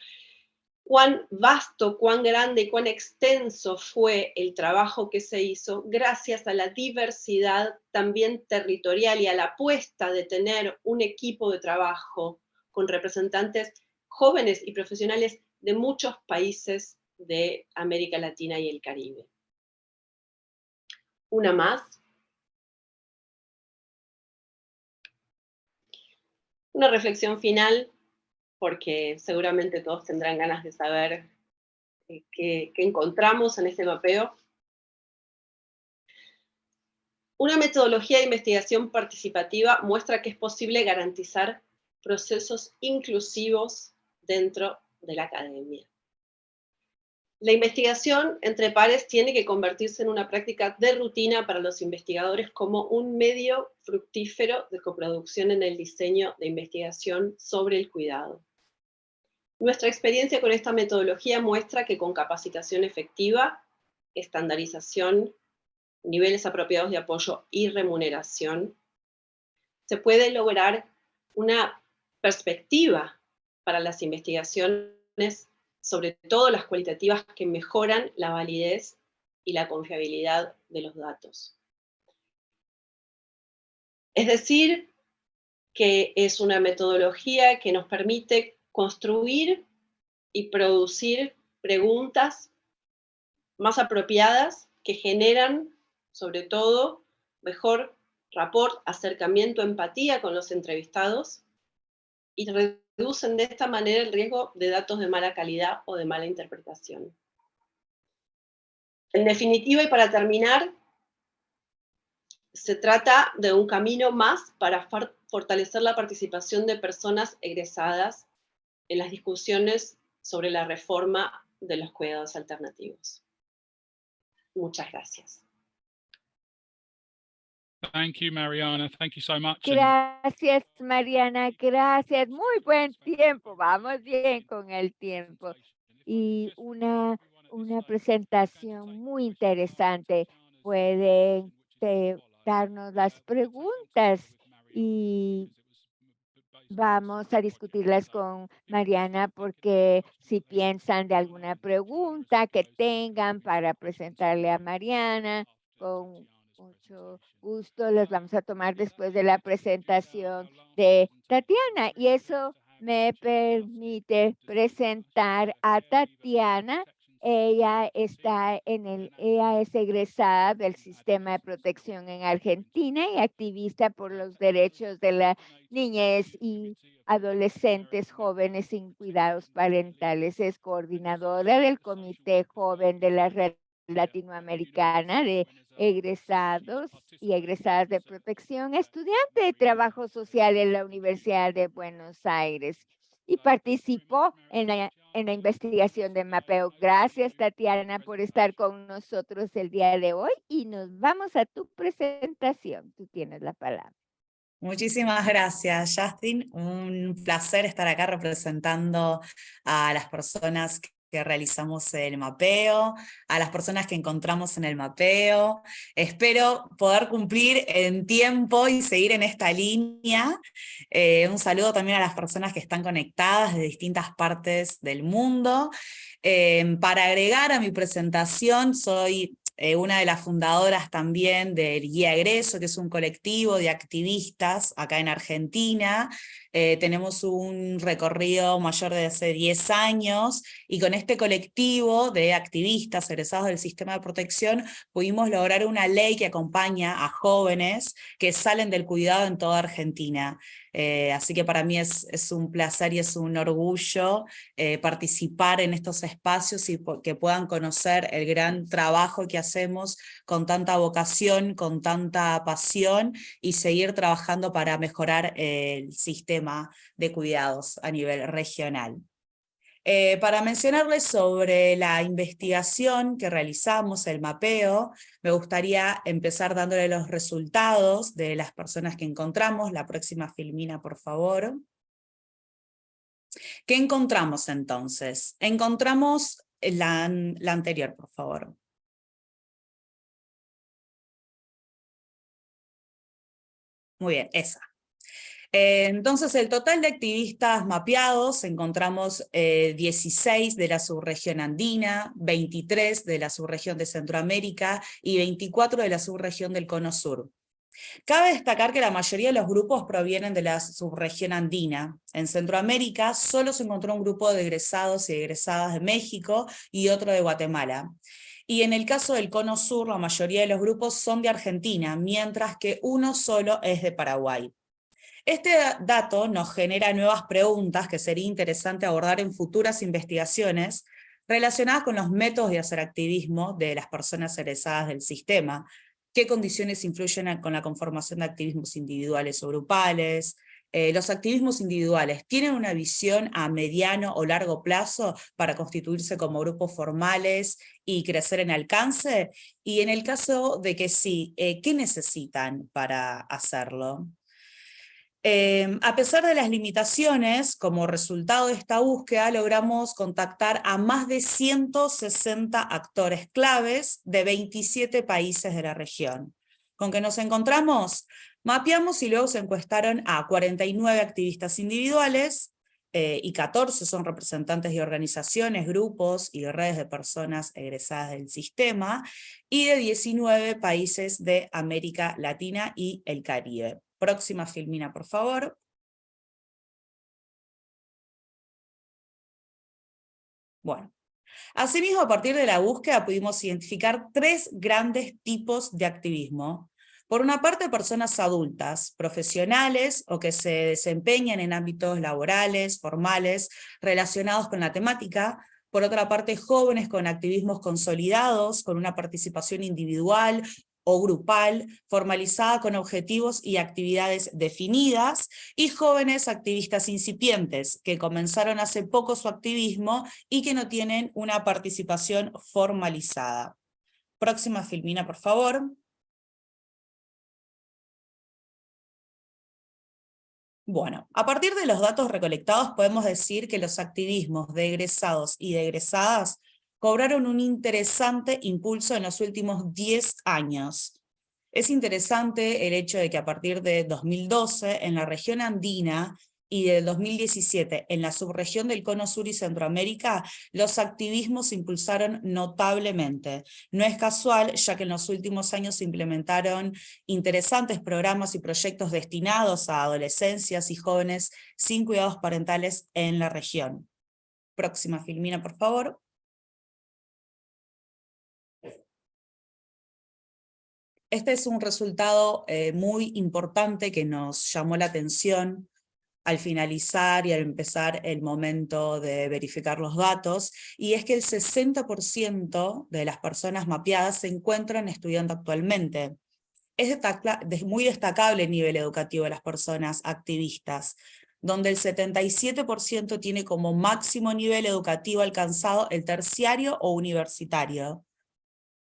cuán vasto, cuán grande y cuán extenso fue el trabajo que se hizo gracias a la diversidad también territorial y a la apuesta de tener un equipo de trabajo con representantes jóvenes y profesionales de muchos países de América Latina y el Caribe. Una más. Una reflexión final, porque seguramente todos tendrán ganas de saber qué encontramos en este mapeo. Una metodología de investigación participativa muestra que es posible garantizar procesos inclusivos dentro de la academia. La investigación entre pares tiene que convertirse en una práctica de rutina para los investigadores como un medio fructífero de coproducción en el diseño de investigación sobre el cuidado. Nuestra experiencia con esta metodología muestra que con capacitación efectiva, estandarización, niveles apropiados de apoyo y remuneración, se puede lograr una perspectiva para las investigaciones sobre todo las cualitativas que mejoran la validez y la confiabilidad de los datos. Es decir, que es una metodología que nos permite construir y producir preguntas más apropiadas que generan, sobre todo, mejor rapport, acercamiento, empatía con los entrevistados y reducen de esta manera el riesgo de datos de mala calidad o de mala interpretación. En definitiva, y para terminar, se trata de un camino más para fortalecer la participación de personas egresadas en las discusiones sobre la reforma de los cuidados alternativos. Muchas gracias. Thank you, Mariana. Thank you so much. Gracias, Mariana, gracias. Muy buen tiempo, vamos bien con el tiempo. Y una presentación muy interesante. Pueden darnos las preguntas y vamos a discutirlas con Mariana porque si piensan de alguna pregunta que tengan para presentarle a Mariana, con mucho gusto las vamos a tomar después de la presentación de Tatiana. Y eso me permite presentar a Tatiana. Ella es egresada del Sistema de Protección en Argentina y activista por los derechos de la niñez y adolescentes jóvenes sin cuidados parentales. Es coordinadora del Comité Joven de la Red Latinoamericana de Egresados y Egresadas de Protección, estudiante de Trabajo Social en la Universidad de Buenos Aires y participó en la investigación de mapeo. Gracias, Tatiana, por estar con nosotros el día de hoy y nos vamos a tu presentación. Tú tienes la palabra. Muchísimas gracias, Justin. Un placer estar acá representando a las personas que realizamos el mapeo, a las personas que encontramos en el mapeo. Espero poder cumplir en tiempo y seguir en esta línea. Un saludo también a las personas que están conectadas de distintas partes del mundo. Para agregar a mi presentación, soy una de las fundadoras también del Guía Egreso, que es un colectivo de activistas acá en Argentina. Tenemos un recorrido mayor de hace 10 años, y con este colectivo de activistas egresados del sistema de protección pudimos lograr una ley que acompaña a jóvenes que salen del cuidado en toda Argentina. Así que para mí es un placer y es un orgullo participar en estos espacios y que puedan conocer el gran trabajo que hacemos con tanta vocación, con tanta pasión, y seguir trabajando para mejorar el sistema de cuidados a nivel regional. Para mencionarles sobre la investigación que realizamos, el mapeo, me gustaría empezar dándole los resultados de las personas que encontramos. La próxima filmina, por favor. ¿Qué encontramos entonces? Encontramos la anterior, por favor. Muy bien, esa. Entonces, el total de activistas mapeados, encontramos 16 de la subregión andina, 23 de la subregión de Centroamérica y 24 de la subregión del Cono Sur. Cabe destacar que la mayoría de los grupos provienen de la subregión andina. En Centroamérica solo se encontró un grupo de egresados y egresadas de México y otro de Guatemala. Y en el caso del Cono Sur, la mayoría de los grupos son de Argentina, mientras que uno solo es de Paraguay. Este dato nos genera nuevas preguntas que sería interesante abordar en futuras investigaciones relacionadas con los métodos de hacer activismo de las personas egresadas del sistema. ¿Qué condiciones influyen con la conformación de activismos individuales o grupales? ¿Los activismos individuales tienen una visión a mediano o largo plazo para constituirse como grupos formales y crecer en alcance? Y en el caso de que sí, ¿qué necesitan para hacerlo? A pesar de las limitaciones, como resultado de esta búsqueda, logramos contactar a más de 160 actores claves de 27 países de la región. ¿Con qué nos encontramos? Mapeamos y luego se encuestaron a 49 activistas individuales, y 14 son representantes de organizaciones, grupos y redes de personas egresadas del sistema, y de 19 países de América Latina y el Caribe. Próxima filmina, por favor. Bueno. Asimismo, a partir de la búsqueda pudimos identificar 3 grandes tipos de activismo. Por una parte, personas adultas, profesionales o que se desempeñan en ámbitos laborales, formales, relacionados con la temática. Por otra parte, jóvenes con activismos consolidados, con una participación individual o grupal, formalizada con objetivos y actividades definidas, y jóvenes activistas incipientes, que comenzaron hace poco su activismo y que no tienen una participación formalizada. Próxima filmina, por favor. Bueno, a partir de los datos recolectados podemos decir que los activismos de egresados y de egresadas cobraron un interesante impulso en los últimos 10 años. Es interesante el hecho de que a partir de 2012 en la región andina y del 2017 en la subregión del Cono Sur y Centroamérica, los activismos se impulsaron notablemente. No es casual, ya que en los últimos años se implementaron interesantes programas y proyectos destinados a adolescencias y jóvenes sin cuidados parentales en la región. Próxima filmina, por favor. Este es un resultado muy importante que nos llamó la atención al finalizar y al empezar el momento de verificar los datos, y es que el 60% de las personas mapeadas se encuentran estudiando actualmente. Es muy destacable el nivel educativo de las personas activistas, donde el 77% tiene como máximo nivel educativo alcanzado el terciario o universitario.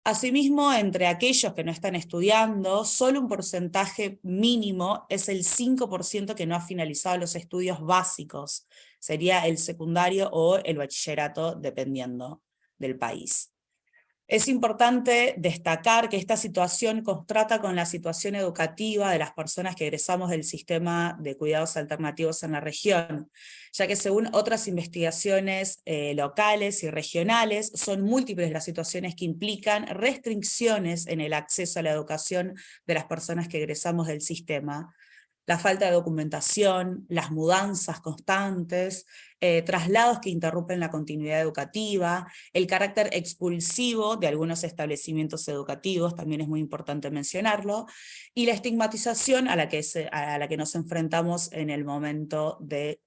Asimismo, entre aquellos que no están estudiando, solo un porcentaje mínimo es el 5% que no ha finalizado los estudios básicos. Sería el secundario o el bachillerato, dependiendo del país. Es importante destacar que esta situación contrasta con la situación educativa de las personas que egresamos del sistema de cuidados alternativos en la región, ya que según otras investigaciones locales y regionales, son múltiples las situaciones que implican restricciones en el acceso a la educación de las personas que egresamos del sistema. La falta de documentación, las mudanzas constantes, traslados que interrumpen la continuidad educativa, el carácter expulsivo de algunos establecimientos educativos, también es muy importante mencionarlo, y la estigmatización a la que nos enfrentamos en el momento de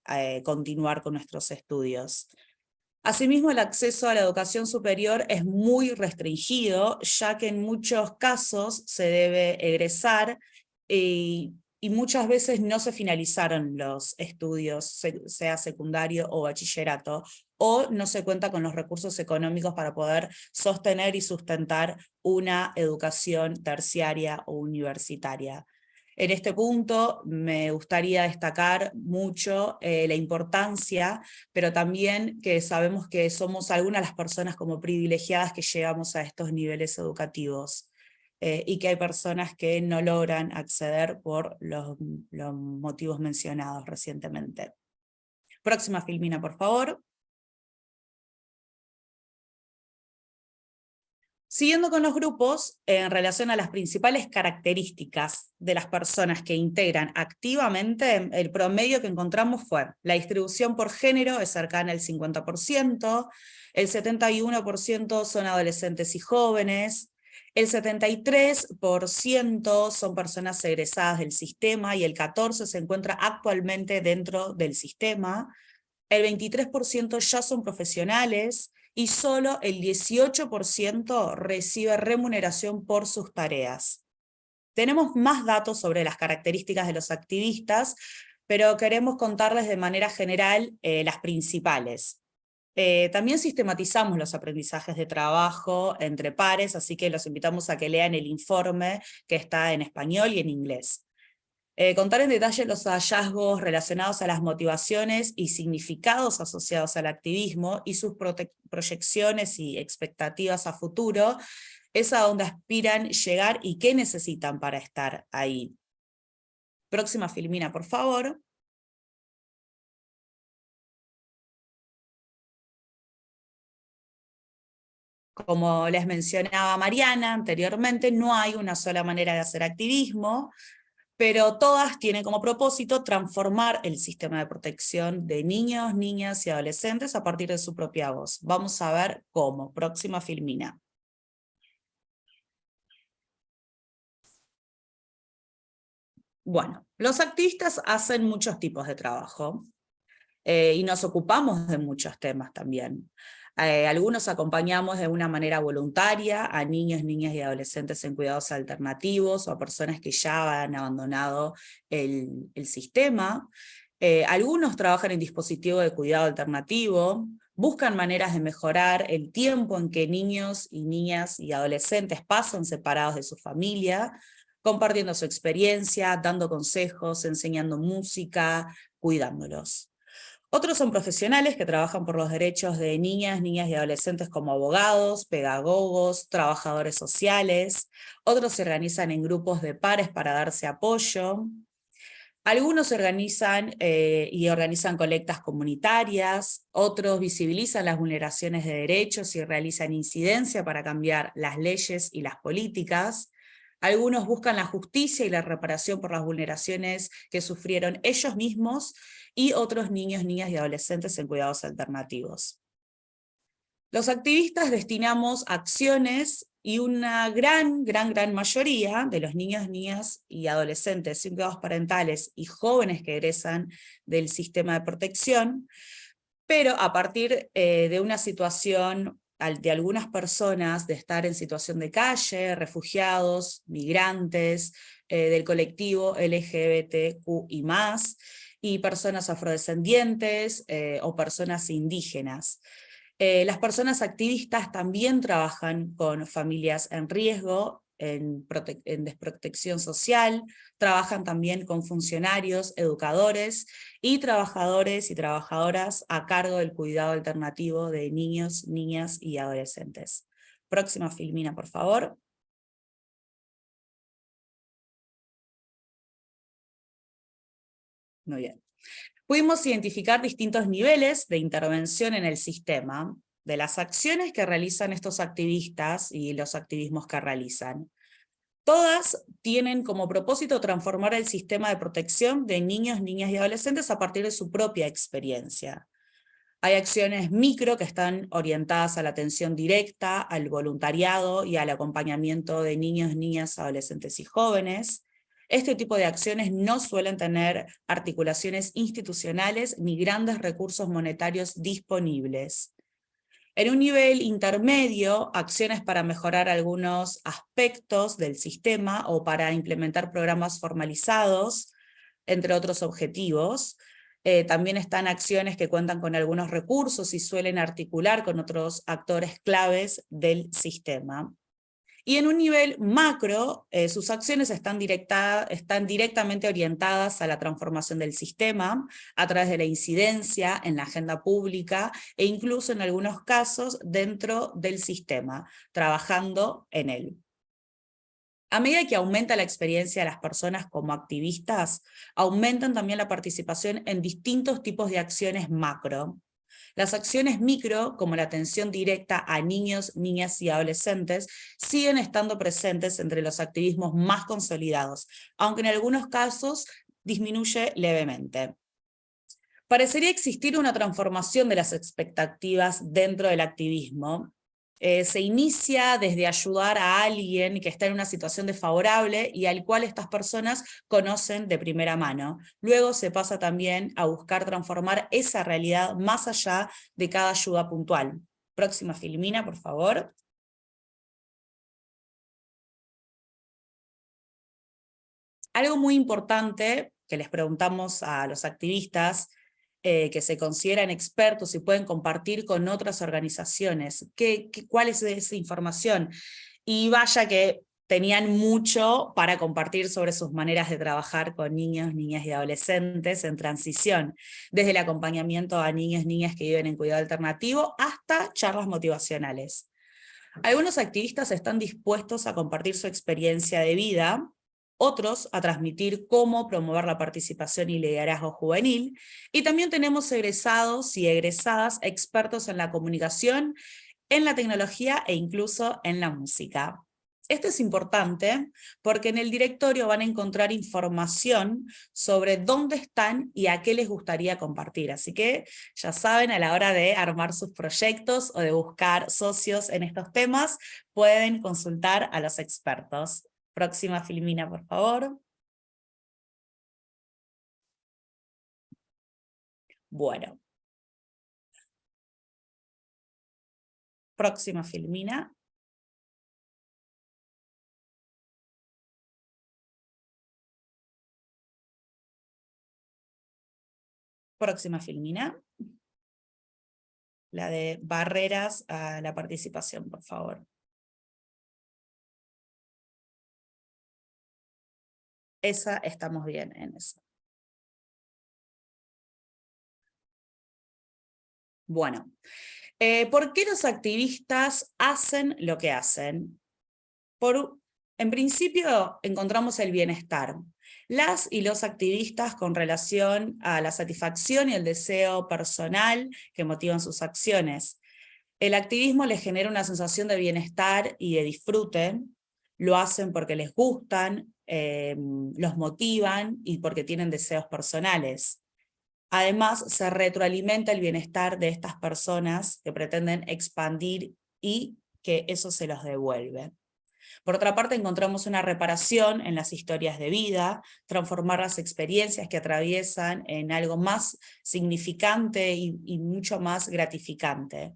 continuar con nuestros estudios. Asimismo, el acceso a la educación superior es muy restringido, ya que en muchos casos se debe egresar y muchas veces no se finalizaron los estudios, sea secundario o bachillerato, o no se cuenta con los recursos económicos para poder sostener y sustentar una educación terciaria o universitaria. En este punto me gustaría destacar mucho la importancia, pero también que sabemos que somos algunas de las personas como privilegiadas que llegamos a estos niveles educativos. Y que hay personas que no logran acceder por los motivos mencionados recientemente. Próxima filmina, por favor. Siguiendo con los grupos, en relación a las principales características de las personas que integran activamente, el promedio que encontramos fue: la distribución por género es cercana al 50%, el 71% son adolescentes y jóvenes, el 73% son personas egresadas del sistema y el 14% se encuentra actualmente dentro del sistema, el 23% ya son profesionales y solo el 18% recibe remuneración por sus tareas. Tenemos más datos sobre las características de los activistas, pero queremos contarles de manera general las principales. También sistematizamos los aprendizajes de trabajo entre pares, así que los invitamos a que lean el informe que está en español y en inglés. Contar en detalle los hallazgos relacionados a las motivaciones y significados asociados al activismo y sus proyecciones y expectativas a futuro, es a donde aspiran llegar y qué necesitan para estar ahí. Próxima filmina, por favor. Como les mencionaba Mariana anteriormente, no hay una sola manera de hacer activismo, pero todas tienen como propósito transformar el sistema de protección de niños, niñas y adolescentes a partir de su propia voz. Vamos a ver cómo. Próxima filmina. Bueno, los activistas hacen muchos tipos de trabajo y nos ocupamos de muchos temas también. Algunos acompañamos de una manera voluntaria a niños, niñas y adolescentes en cuidados alternativos o a personas que ya han abandonado el sistema. Algunos trabajan en dispositivos de cuidado alternativo, buscan maneras de mejorar el tiempo en que niños y niñas y adolescentes pasan separados de su familia, compartiendo su experiencia, dando consejos, enseñando música, cuidándolos. Otros son profesionales que trabajan por los derechos de niñas, niñas y adolescentes como abogados, pedagogos, trabajadores sociales. Otros se organizan en grupos de pares para darse apoyo. Algunos se organizan y organizan colectas comunitarias, otros visibilizan las vulneraciones de derechos y realizan incidencia para cambiar las leyes y las políticas. Algunos buscan la justicia y la reparación por las vulneraciones que sufrieron ellos mismos y otros niños, niñas y adolescentes en cuidados alternativos. Los activistas destinamos acciones y una gran mayoría de los niños, niñas y adolescentes sin cuidados parentales y jóvenes que egresan del sistema de protección, pero a partir de una situación de algunas personas de estar en situación de calle, refugiados, migrantes, del colectivo LGBTQI+, y personas afrodescendientes o personas indígenas. Las personas activistas también trabajan con familias en riesgo, en desprotección social, trabajan también con funcionarios, educadores y trabajadores y trabajadoras a cargo del cuidado alternativo de niños, niñas y adolescentes. Próxima filmina, por favor. Muy bien. Pudimos identificar distintos niveles de intervención en el sistema, de las acciones que realizan estos activistas y los activismos que realizan. Todas tienen como propósito transformar el sistema de protección de niños, niñas y adolescentes a partir de su propia experiencia. Hay acciones micro que están orientadas a la atención directa, al voluntariado y al acompañamiento de niños, niñas, adolescentes y jóvenes. Este tipo de acciones no suelen tener articulaciones institucionales ni grandes recursos monetarios disponibles. En un nivel intermedio, acciones para mejorar algunos aspectos del sistema o para implementar programas formalizados, entre otros objetivos. También están acciones que cuentan con algunos recursos y suelen articular con otros actores claves del sistema. Y en un nivel macro, sus acciones están directamente orientadas a la transformación del sistema, a través de la incidencia en la agenda pública, e incluso en algunos casos dentro del sistema, trabajando en él. A medida que aumenta la experiencia de las personas como activistas, aumentan también la participación en distintos tipos de acciones macro. Las acciones micro, como la atención directa a niños, niñas y adolescentes, siguen estando presentes entre los activismos más consolidados, aunque en algunos casos disminuye levemente. Parecería existir una transformación de las expectativas dentro del activismo. Se inicia desde ayudar a alguien que está en una situación desfavorable y al cual estas personas conocen de primera mano. Luego se pasa también a buscar transformar esa realidad más allá de cada ayuda puntual. Próxima filmina, por favor. Algo muy importante que les preguntamos a los activistas que se consideran expertos y pueden compartir con otras organizaciones. ¿Cuál es esa información? Y vaya que tenían mucho para compartir sobre sus maneras de trabajar con niños, niñas y adolescentes en transición, desde el acompañamiento a niños, niñas que viven en cuidado alternativo, hasta charlas motivacionales. Algunos activistas están dispuestos a compartir su experiencia de vida, otros a transmitir cómo promover la participación y liderazgo juvenil, y también tenemos egresados y egresadas expertos en la comunicación en la tecnología e incluso en la música. Esto es importante porque en el directorio van a encontrar información sobre dónde están y a qué les gustaría compartir. Así que ya saben, a la hora de armar sus proyectos o de buscar socios en estos temas, pueden consultar a los expertos. Próxima, Filmina, por favor. Bueno. Próxima, Filmina. Próxima, Filmina. La de barreras a la participación, por favor. Esa, estamos bien en eso. Bueno, ¿por qué los activistas hacen lo que hacen? En principio, encontramos el bienestar. Las y los activistas con relación a la satisfacción y el deseo personal que motivan sus acciones. El activismo les genera una sensación de bienestar y de disfrute. Lo hacen porque les gustan, los motivan y porque tienen deseos personales. Además, se retroalimenta el bienestar de estas personas que pretenden expandir y que eso se los devuelve. Por otra parte, encontramos una reparación en las historias de vida, transformar las experiencias que atraviesan en algo más significante y mucho más gratificante.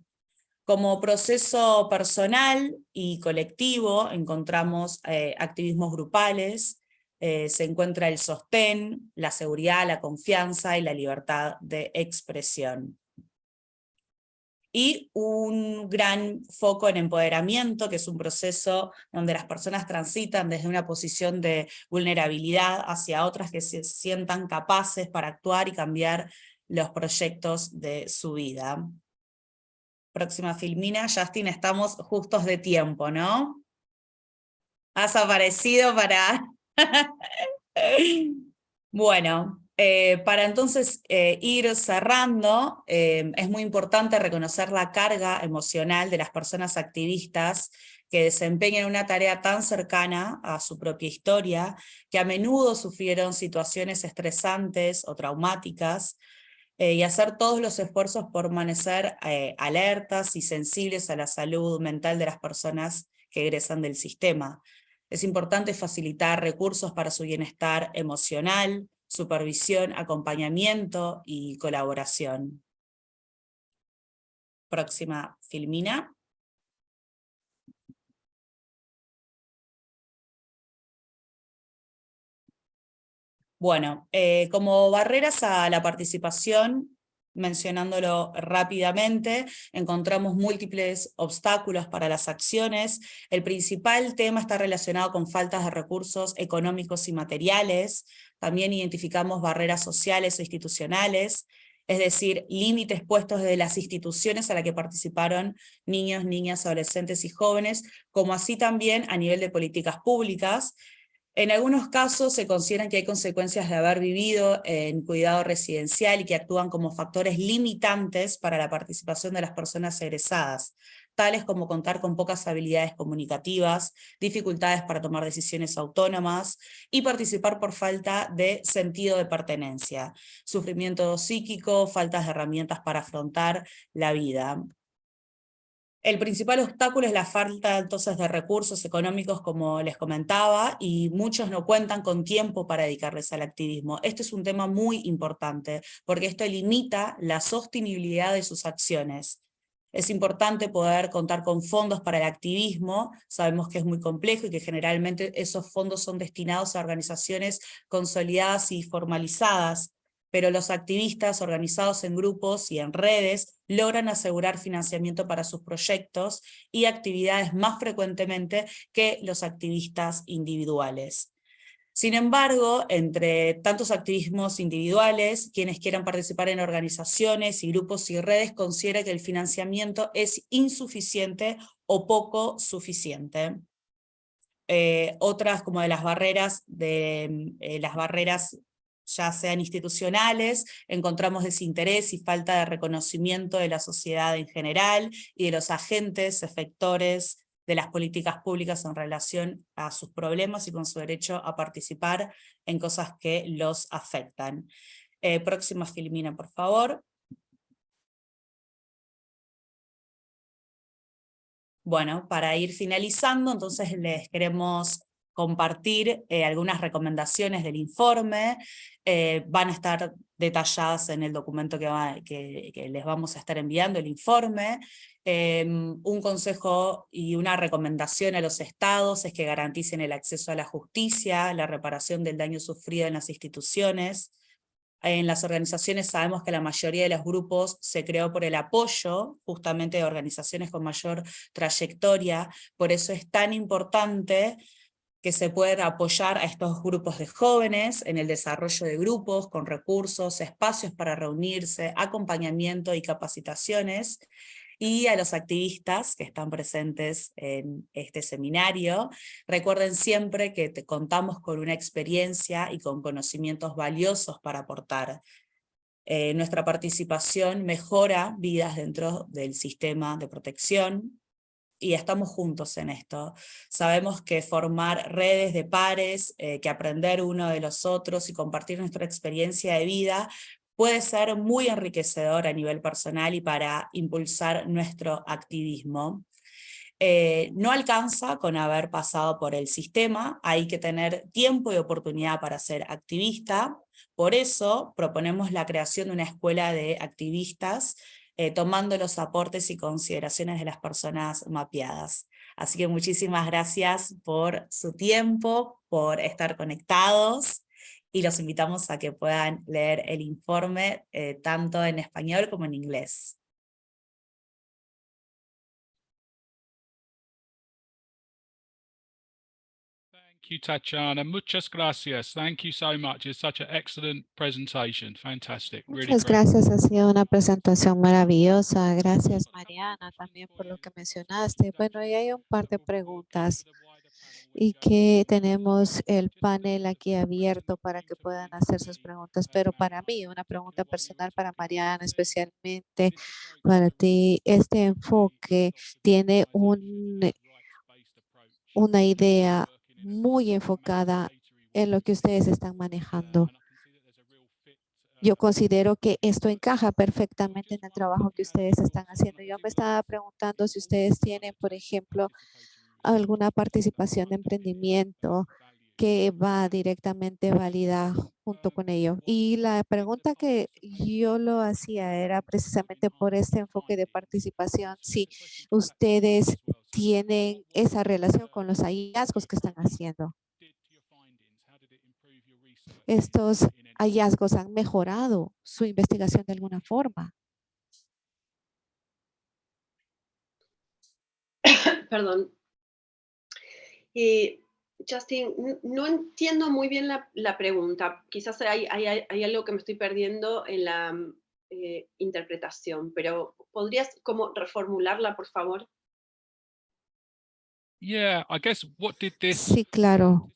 Como proceso personal y colectivo, encontramos activismos grupales, se encuentra el sostén, la seguridad, la confianza y la libertad de expresión. Y un gran foco en empoderamiento, que es un proceso donde las personas transitan desde una posición de vulnerabilidad hacia otras que se sientan capaces para actuar y cambiar los proyectos de su vida. Próxima, Filmina. Justin, estamos justos de tiempo, ¿no? Has aparecido para... Bueno, para entonces ir cerrando, es muy importante reconocer la carga emocional de las personas activistas que desempeñan una tarea tan cercana a su propia historia, que a menudo sufrieron situaciones estresantes o traumáticas, y hacer todos los esfuerzos por permanecer alertas y sensibles a la salud mental de las personas que egresan del sistema. Es importante facilitar recursos para su bienestar emocional, supervisión, acompañamiento y colaboración. Próxima, Filmina. Bueno, como barreras a la participación, mencionándolo rápidamente, encontramos múltiples obstáculos para las acciones. El principal tema está relacionado con faltas de recursos económicos y materiales. También identificamos barreras sociales e institucionales, es decir, límites puestos desde las instituciones a las que participaron niños, niñas, adolescentes y jóvenes, como así también a nivel de políticas públicas. En algunos casos se consideran que hay consecuencias de haber vivido en cuidado residencial y que actúan como factores limitantes para la participación de las personas egresadas, tales como contar con pocas habilidades comunicativas, dificultades para tomar decisiones autónomas y participar por falta de sentido de pertenencia, sufrimiento psíquico, faltas de herramientas para afrontar la vida. El principal obstáculo es la falta entonces de recursos económicos, como les comentaba, y muchos no cuentan con tiempo para dedicarles al activismo. Este es un tema muy importante, porque esto limita la sostenibilidad de sus acciones. Es importante poder contar con fondos para el activismo, sabemos que es muy complejo y que generalmente esos fondos son destinados a organizaciones consolidadas y formalizadas, pero los activistas organizados en grupos y en redes logran asegurar financiamiento para sus proyectos y actividades más frecuentemente que los activistas individuales. Sin embargo, entre tantos activismos individuales, quienes quieran participar en organizaciones y grupos y redes consideran que el financiamiento es insuficiente o poco suficiente. Otras como de las barreras ya sean institucionales, encontramos desinterés y falta de reconocimiento de la sociedad en general y de los agentes, efectores de las políticas públicas en relación a sus problemas y con su derecho a participar en cosas que los afectan. Próxima Filomena, por favor. Bueno, para ir finalizando, entonces les queremos compartir algunas recomendaciones del informe. Van a estar detalladas en el documento que les vamos a estar enviando, el informe. Un consejo y una recomendación a los estados es que garanticen el acceso a la justicia, la reparación del daño sufrido en las instituciones. En las organizaciones sabemos que la mayoría de los grupos se creó por el apoyo justamente de organizaciones con mayor trayectoria, por eso es tan importante que se puedan apoyar a estos grupos de jóvenes en el desarrollo de grupos con recursos, espacios para reunirse, acompañamiento y capacitaciones, y a los activistas que están presentes en este seminario. Recuerden siempre que contamos con una experiencia y con conocimientos valiosos para aportar. Nuestra participación mejora vidas dentro del sistema de protección, y estamos juntos en esto. Sabemos que formar redes de pares, que aprender uno de los otros y compartir nuestra experiencia de vida puede ser muy enriquecedor a nivel personal y para impulsar nuestro activismo. No alcanza con haber pasado por el sistema, hay que tener tiempo y oportunidad para ser activista. Por eso proponemos la creación de una escuela de activistas, tomando los aportes y consideraciones de las personas mapeadas. Así que muchísimas gracias por su tiempo, por estar conectados, y los invitamos a que puedan leer el informe tanto en español como en inglés. Thank you, Tatiana. Muchas gracias. Thank you so much. It's such an excellent presentation. Fantastic. Really Muchas great. gracias, ha sido una presentación maravillosa. Gracias, Mariana, también por lo que mencionaste. Bueno, y hay un par de preguntas y que tenemos el panel aquí abierto para que puedan hacer sus preguntas, pero para mí, una pregunta personal para Mariana, especialmente para ti, este enfoque tiene una idea muy enfocada en lo que ustedes están manejando. Yo considero que esto encaja perfectamente en el trabajo que ustedes están haciendo. Yo me estaba preguntando si ustedes tienen, por ejemplo, alguna participación de emprendimiento que va directamente válida junto con ello. Y la pregunta que yo lo hacía era precisamente por este enfoque de participación, si ustedes tienen esa relación con los hallazgos que están haciendo. Estos hallazgos han mejorado su investigación de alguna forma. Perdón. Justin, no entiendo muy bien la pregunta. Quizás hay algo que me estoy perdiendo en la interpretación, pero ¿podrías como reformularla, por favor? Yeah, I guess what did this Sí, claro.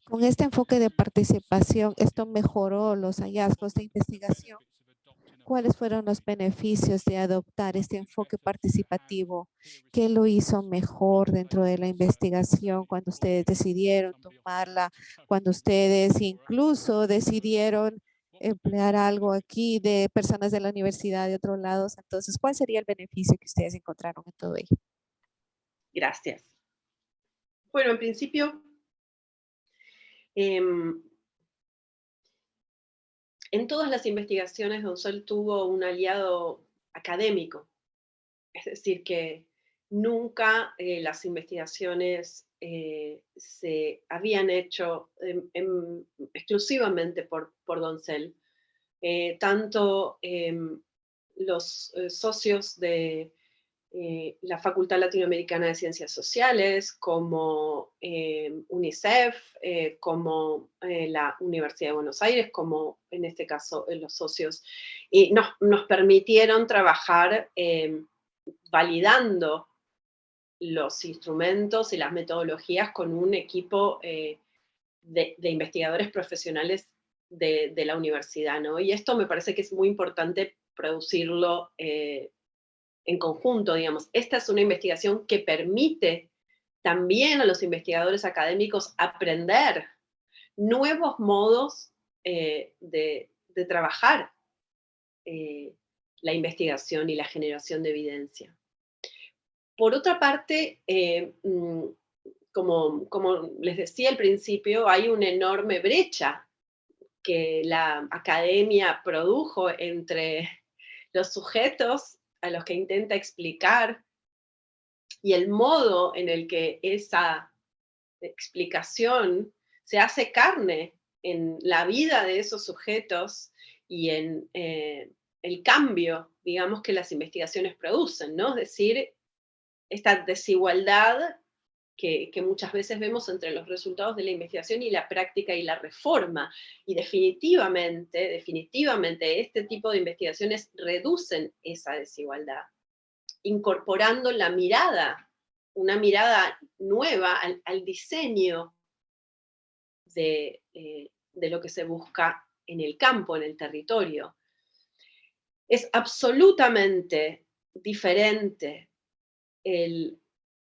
Con este enfoque de participación, esto mejoró los hallazgos de investigación. ¿Cuáles fueron los beneficios de adoptar este enfoque participativo? ¿Qué lo hizo mejor dentro de la investigación cuando ustedes decidieron tomarla? Cuando ustedes incluso decidieron emplear algo aquí de personas de la universidad de otros lados. Entonces, ¿cuál sería el beneficio que ustedes encontraron en todo ello? Gracias. Bueno, en principio, en todas las investigaciones, Don Sol tuvo un aliado académico. Es decir, que nunca las investigaciones se habían hecho exclusivamente por Doncel. Tanto los socios de la Facultad Latinoamericana de Ciencias Sociales, como UNICEF, como la Universidad de Buenos Aires, como en este caso los socios, y nos permitieron trabajar validando los instrumentos y las metodologías con un equipo investigadores profesionales de la universidad, ¿no? Y esto me parece que es muy importante producirlo en conjunto, digamos. Esta es una investigación que permite también a los investigadores académicos aprender nuevos modos de trabajar la investigación y la generación de evidencia. Por otra parte, como les decía al principio, hay una enorme brecha que la academia produjo entre los sujetos a los que intenta explicar y el modo en el que esa explicación se hace carne en la vida de esos sujetos y en el cambio, digamos, que las investigaciones producen, ¿no? Es decir, esta desigualdad que muchas veces vemos entre los resultados de la investigación y la práctica y la reforma. Y definitivamente este tipo de investigaciones reducen esa desigualdad, incorporando la mirada, una mirada nueva al diseño de lo que se busca en el campo, en el territorio. Es absolutamente diferente el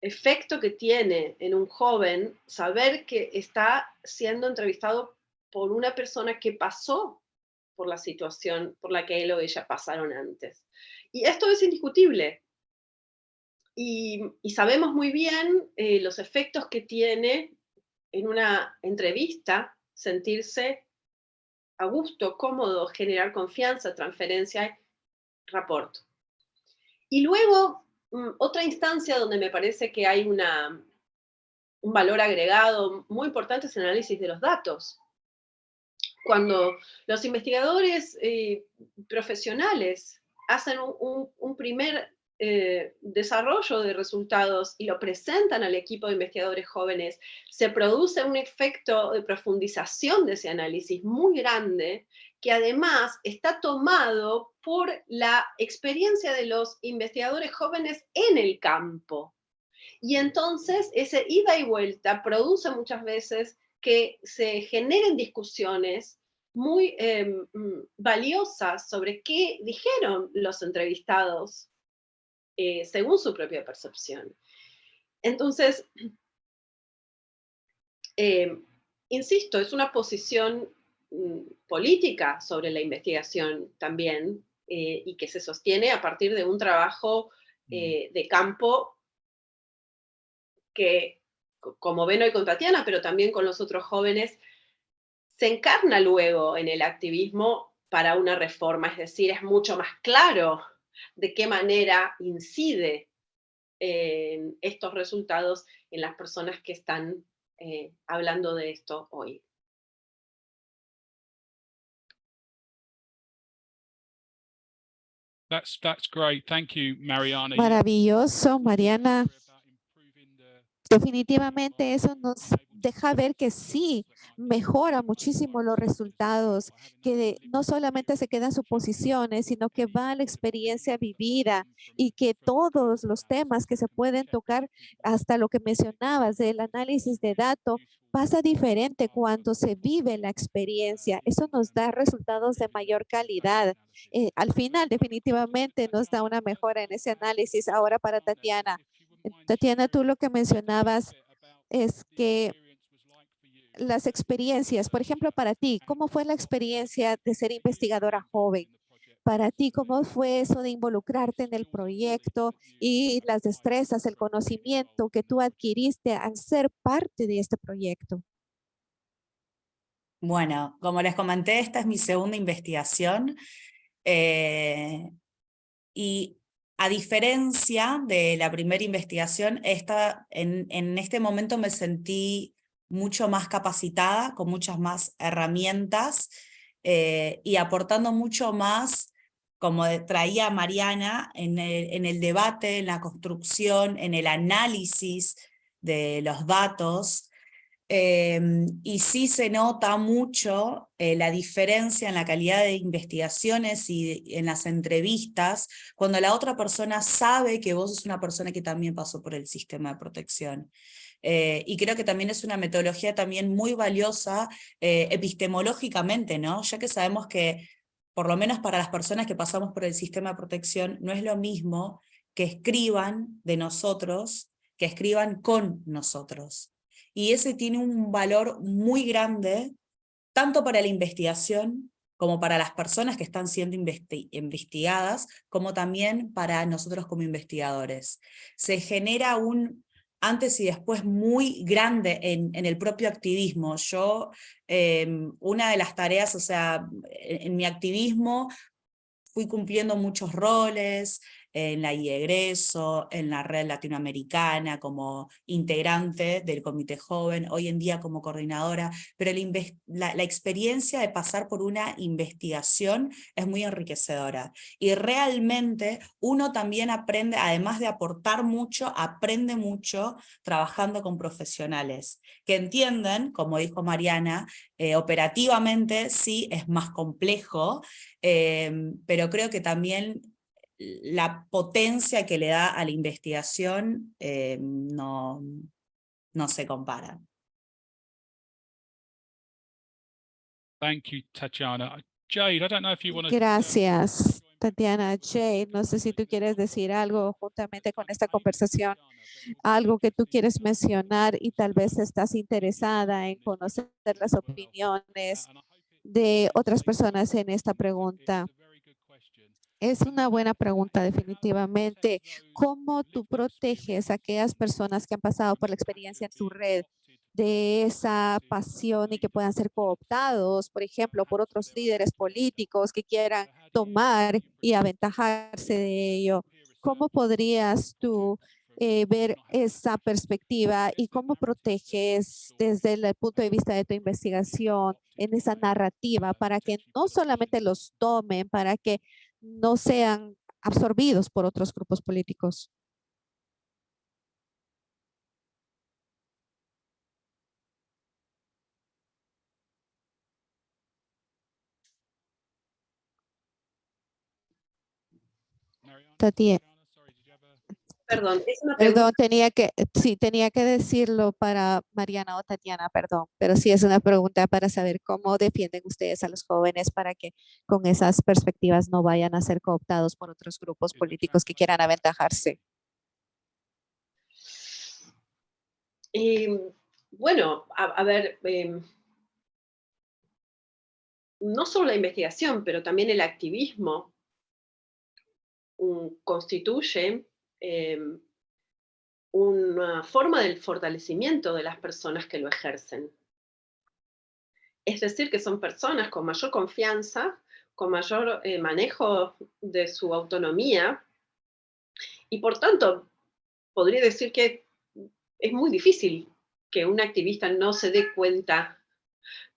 efecto que tiene en un joven saber que está siendo entrevistado por una persona que pasó por la situación por la que él o ella pasaron antes. Y esto es indiscutible. Y sabemos muy bien los efectos que tiene en una entrevista sentirse a gusto, cómodo, generar confianza, transferencia, rapport. Y luego, otra instancia donde me parece que hay un valor agregado muy importante es el análisis de los datos. Cuando los investigadores profesionales hacen un primer desarrollo de resultados y lo presentan al equipo de investigadores jóvenes, se produce un efecto de profundización de ese análisis muy grande, que además está tomado por la experiencia de los investigadores jóvenes en el campo. Y entonces ese ida y vuelta produce muchas veces que se generen discusiones muy valiosas sobre qué dijeron los entrevistados según su propia percepción. Entonces, insisto, es una posición política sobre la investigación también, y que se sostiene a partir de un trabajo de campo que, como ven hoy con Tatiana, pero también con los otros jóvenes, se encarna luego en el activismo para una reforma, es decir, es mucho más claro de qué manera incide estos resultados en las personas que están hablando de esto hoy. That's great. Thank you, Mariana. Maravilloso, Mariana. Definitivamente eso nos deja ver que sí, mejora muchísimo los resultados, que no solamente se quedan suposiciones, sino que va a la experiencia vivida y que todos los temas que se pueden tocar, hasta lo que mencionabas del análisis de datos, pasa diferente cuando se vive la experiencia. Eso nos da resultados de mayor calidad. Al final, definitivamente nos da una mejora en ese análisis. Ahora para Tatiana. Tatiana, tú lo que mencionabas es que las experiencias, por ejemplo, para ti, ¿cómo fue la experiencia de ser investigadora joven? Para ti, ¿cómo fue eso de involucrarte en el proyecto y las destrezas, el conocimiento que tú adquiriste al ser parte de este proyecto? Bueno, como les comenté, esta es mi segunda investigación y a diferencia de la primera investigación, en este momento me sentí mucho más capacitada, con muchas más herramientas y aportando mucho más, como traía Mariana, en el debate, en la construcción, en el análisis de los datos. Y sí se nota mucho la diferencia en la calidad de investigaciones y en las entrevistas cuando la otra persona sabe que vos sos una persona que también pasó por el sistema de protección. Y creo que también es una metodología también muy valiosa epistemológicamente, ¿no? Ya que sabemos que, por lo menos para las personas que pasamos por el sistema de protección, no es lo mismo que escriban de nosotros, que escriban con nosotros. Y ese tiene un valor muy grande, tanto para la investigación, como para las personas que están siendo investigadas, como también para nosotros como investigadores. Se genera un antes y después muy grande en el propio activismo. Yo, una de las tareas, o sea, en mi activismo, fui cumpliendo muchos roles en la IEGRESO, en la red latinoamericana, como integrante del Comité Joven, hoy en día como coordinadora, pero la experiencia de pasar por una investigación es muy enriquecedora. Y realmente uno también aprende, además de aportar mucho, aprende mucho trabajando con profesionales que entienden, como dijo Mariana, operativamente sí es más complejo, pero creo que también la potencia que le da a la investigación no se compara. Thank you, Tatiana. Jade, I don't know if you want to... Gracias, Tatiana. Jade, no sé si tú quieres decir algo juntamente con esta conversación, algo que tú quieres mencionar y tal vez estás interesada en conocer las opiniones de otras personas en esta pregunta. Es una buena pregunta, definitivamente. ¿Cómo tú proteges a aquellas personas que han pasado por la experiencia en tu red de esa pasión y que puedan ser cooptados, por ejemplo, por otros líderes políticos que quieran tomar y aventajarse de ello? ¿Cómo podrías tú ver esa perspectiva y cómo proteges desde el punto de vista de tu investigación en esa narrativa para que no solamente los tomen, para que no sean absorbidos por otros grupos políticos? Tatiana, Perdón, es una pregunta. perdón, tenía que decirlo para Mariana o Tatiana, perdón, pero sí es una pregunta para saber cómo defienden ustedes a los jóvenes para que con esas perspectivas no vayan a ser cooptados por otros grupos políticos que quieran aventajarse. Bueno, a ver, no solo la investigación, pero también el activismo constituye una forma del fortalecimiento de las personas que lo ejercen. Es decir, que son personas con mayor confianza, con mayor manejo de su autonomía, y por tanto, podría decir que es muy difícil que un activista no se dé cuenta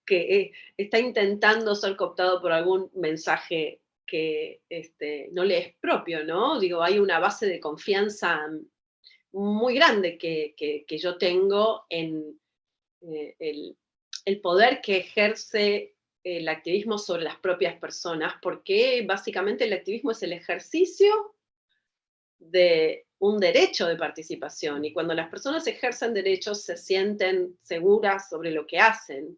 que está intentando ser cooptado por algún mensaje que no le es propio, ¿no? Digo, hay una base de confianza muy grande que yo tengo en el poder que ejerce el activismo sobre las propias personas, porque básicamente el activismo es el ejercicio de un derecho de participación, y cuando las personas ejercen derechos se sienten seguras sobre lo que hacen.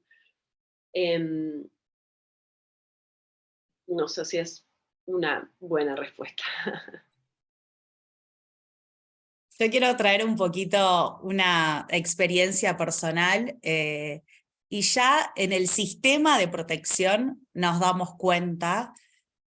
No sé si es una buena respuesta. Yo quiero traer un poquito una experiencia personal, y ya en el sistema de protección nos damos cuenta,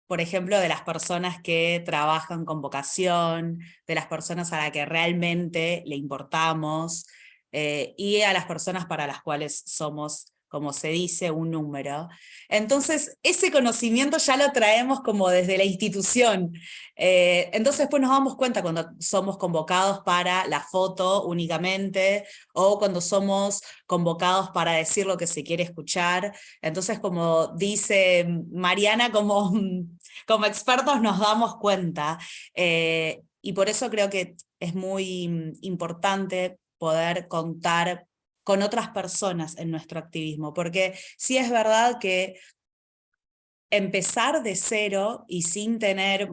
por ejemplo, de las personas que trabajan con vocación, de las personas a las que realmente le importamos, y a las personas para las cuales somos, como se dice, un número. Entonces, ese conocimiento ya lo traemos como desde la institución. Entonces, pues nos damos cuenta cuando somos convocados para la foto únicamente, o cuando somos convocados para decir lo que se quiere escuchar. Entonces, como dice Mariana, como expertos nos damos cuenta, y por eso creo que es muy importante poder contar con otras personas en nuestro activismo, porque sí es verdad que empezar de cero y sin tener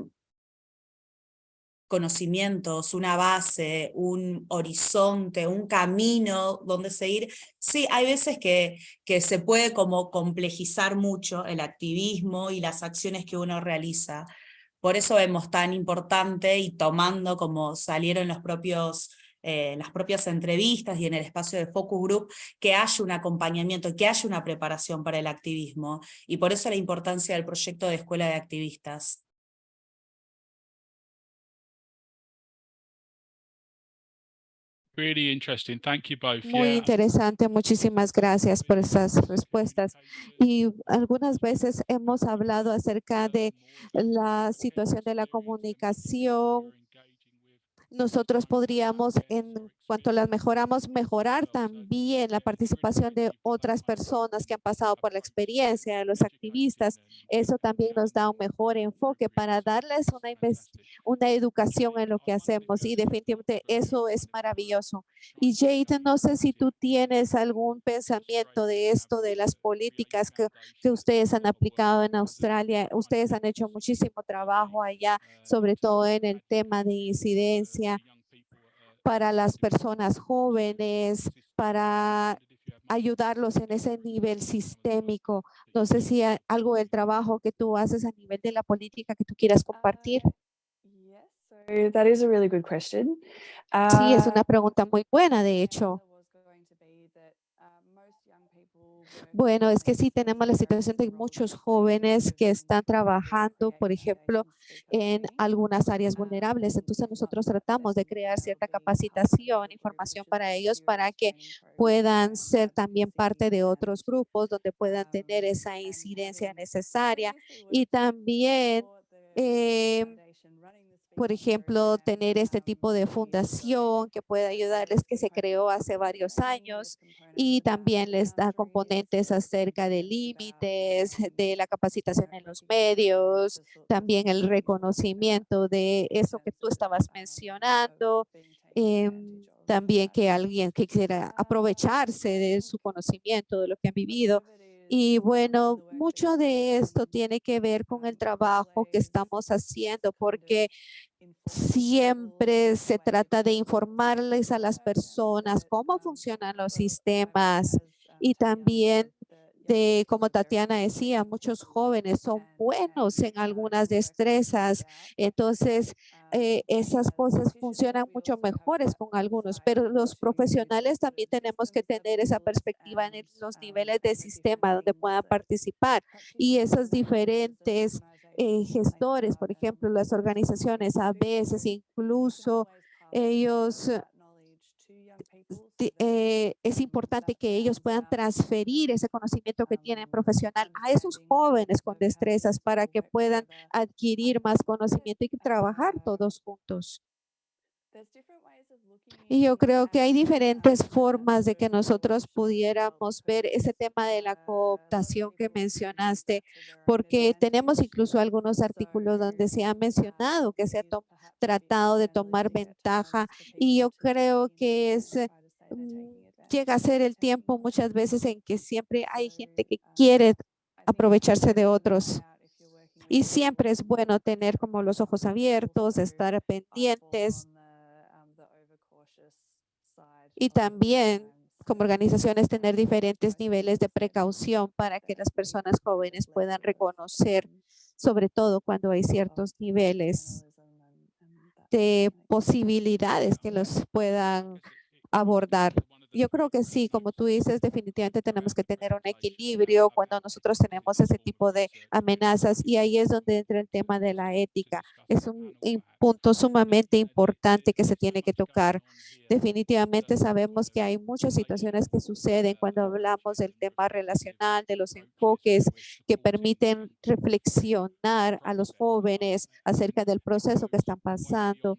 conocimientos, una base, un horizonte, un camino donde seguir. Sí, hay veces que se puede como complejizar mucho el activismo y las acciones que uno realiza. Por eso vemos tan importante, y tomando como salieron las propias entrevistas y en el espacio de Focus Group, que haya un acompañamiento, que haya una preparación para el activismo, y por eso la importancia del proyecto de Escuela de Activistas. Really interesting. Thank you both. Muy interesante, muchísimas gracias por esas respuestas. Y algunas veces hemos hablado acerca de la situación de la comunicación. Nosotros podríamos, en cuanto las mejoramos, mejorar también la participación de otras personas que han pasado por la experiencia, de los activistas. Eso también nos da un mejor enfoque para darles una educación en lo que hacemos, y definitivamente eso es maravilloso. Y Jade, no sé si tú tienes algún pensamiento de esto, de las políticas que ustedes han aplicado en Australia. Ustedes han hecho muchísimo trabajo allá, sobre todo en el tema de incidencia para las personas jóvenes, para ayudarlos en ese nivel sistémico. No sé si hay algo del trabajo que tú haces a nivel de la política que tú quieras compartir. So that is a really good question. Sí, es una pregunta muy buena, de hecho. Bueno, es que sí tenemos la situación de muchos jóvenes que están trabajando, por ejemplo, en algunas áreas vulnerables. Entonces nosotros tratamos de crear cierta capacitación, información para ellos, para que puedan ser también parte de otros grupos donde puedan tener esa incidencia necesaria, y también por ejemplo, tener este tipo de fundación que puede ayudarles, que se creó hace varios años, y también les da componentes acerca de límites, de la capacitación en los medios, también el reconocimiento de eso que tú estabas mencionando, también que alguien que quiera aprovecharse de su conocimiento, de lo que han vivido. Y bueno, mucho de esto tiene que ver con el trabajo que estamos haciendo, porque siempre se trata de informarles a las personas cómo funcionan los sistemas, y también de, como Tatiana decía, muchos jóvenes son buenos en algunas destrezas. Entonces, esas cosas funcionan mucho mejores con algunos, pero los profesionales también tenemos que tener esa perspectiva en los niveles de sistema donde puedan participar, y esos diferentes gestores, por ejemplo, las organizaciones, a veces incluso ellos, es importante que ellos puedan transferir ese conocimiento que tienen profesional a esos jóvenes con destrezas, para que puedan adquirir más conocimiento y trabajar todos juntos. Y yo creo que hay diferentes formas de que nosotros pudiéramos ver ese tema de la cooptación que mencionaste, porque tenemos incluso algunos artículos donde se ha mencionado que se ha tratado de tomar ventaja, y yo creo que llega a ser el tiempo muchas veces en que siempre hay gente que quiere aprovecharse de otros. Y siempre es bueno tener como los ojos abiertos, estar pendientes, y también como organizaciones tener diferentes niveles de precaución para que las personas jóvenes puedan reconocer, sobre todo cuando hay ciertos niveles de posibilidades que los puedan abordar. Yo creo que sí, como tú dices, definitivamente tenemos que tener un equilibrio cuando nosotros tenemos ese tipo de amenazas, y ahí es donde entra el tema de la ética. Es un punto sumamente importante que se tiene que tocar. Definitivamente sabemos que hay muchas situaciones que suceden cuando hablamos del tema relacional, de los enfoques que permiten reflexionar a los jóvenes acerca del proceso que están pasando.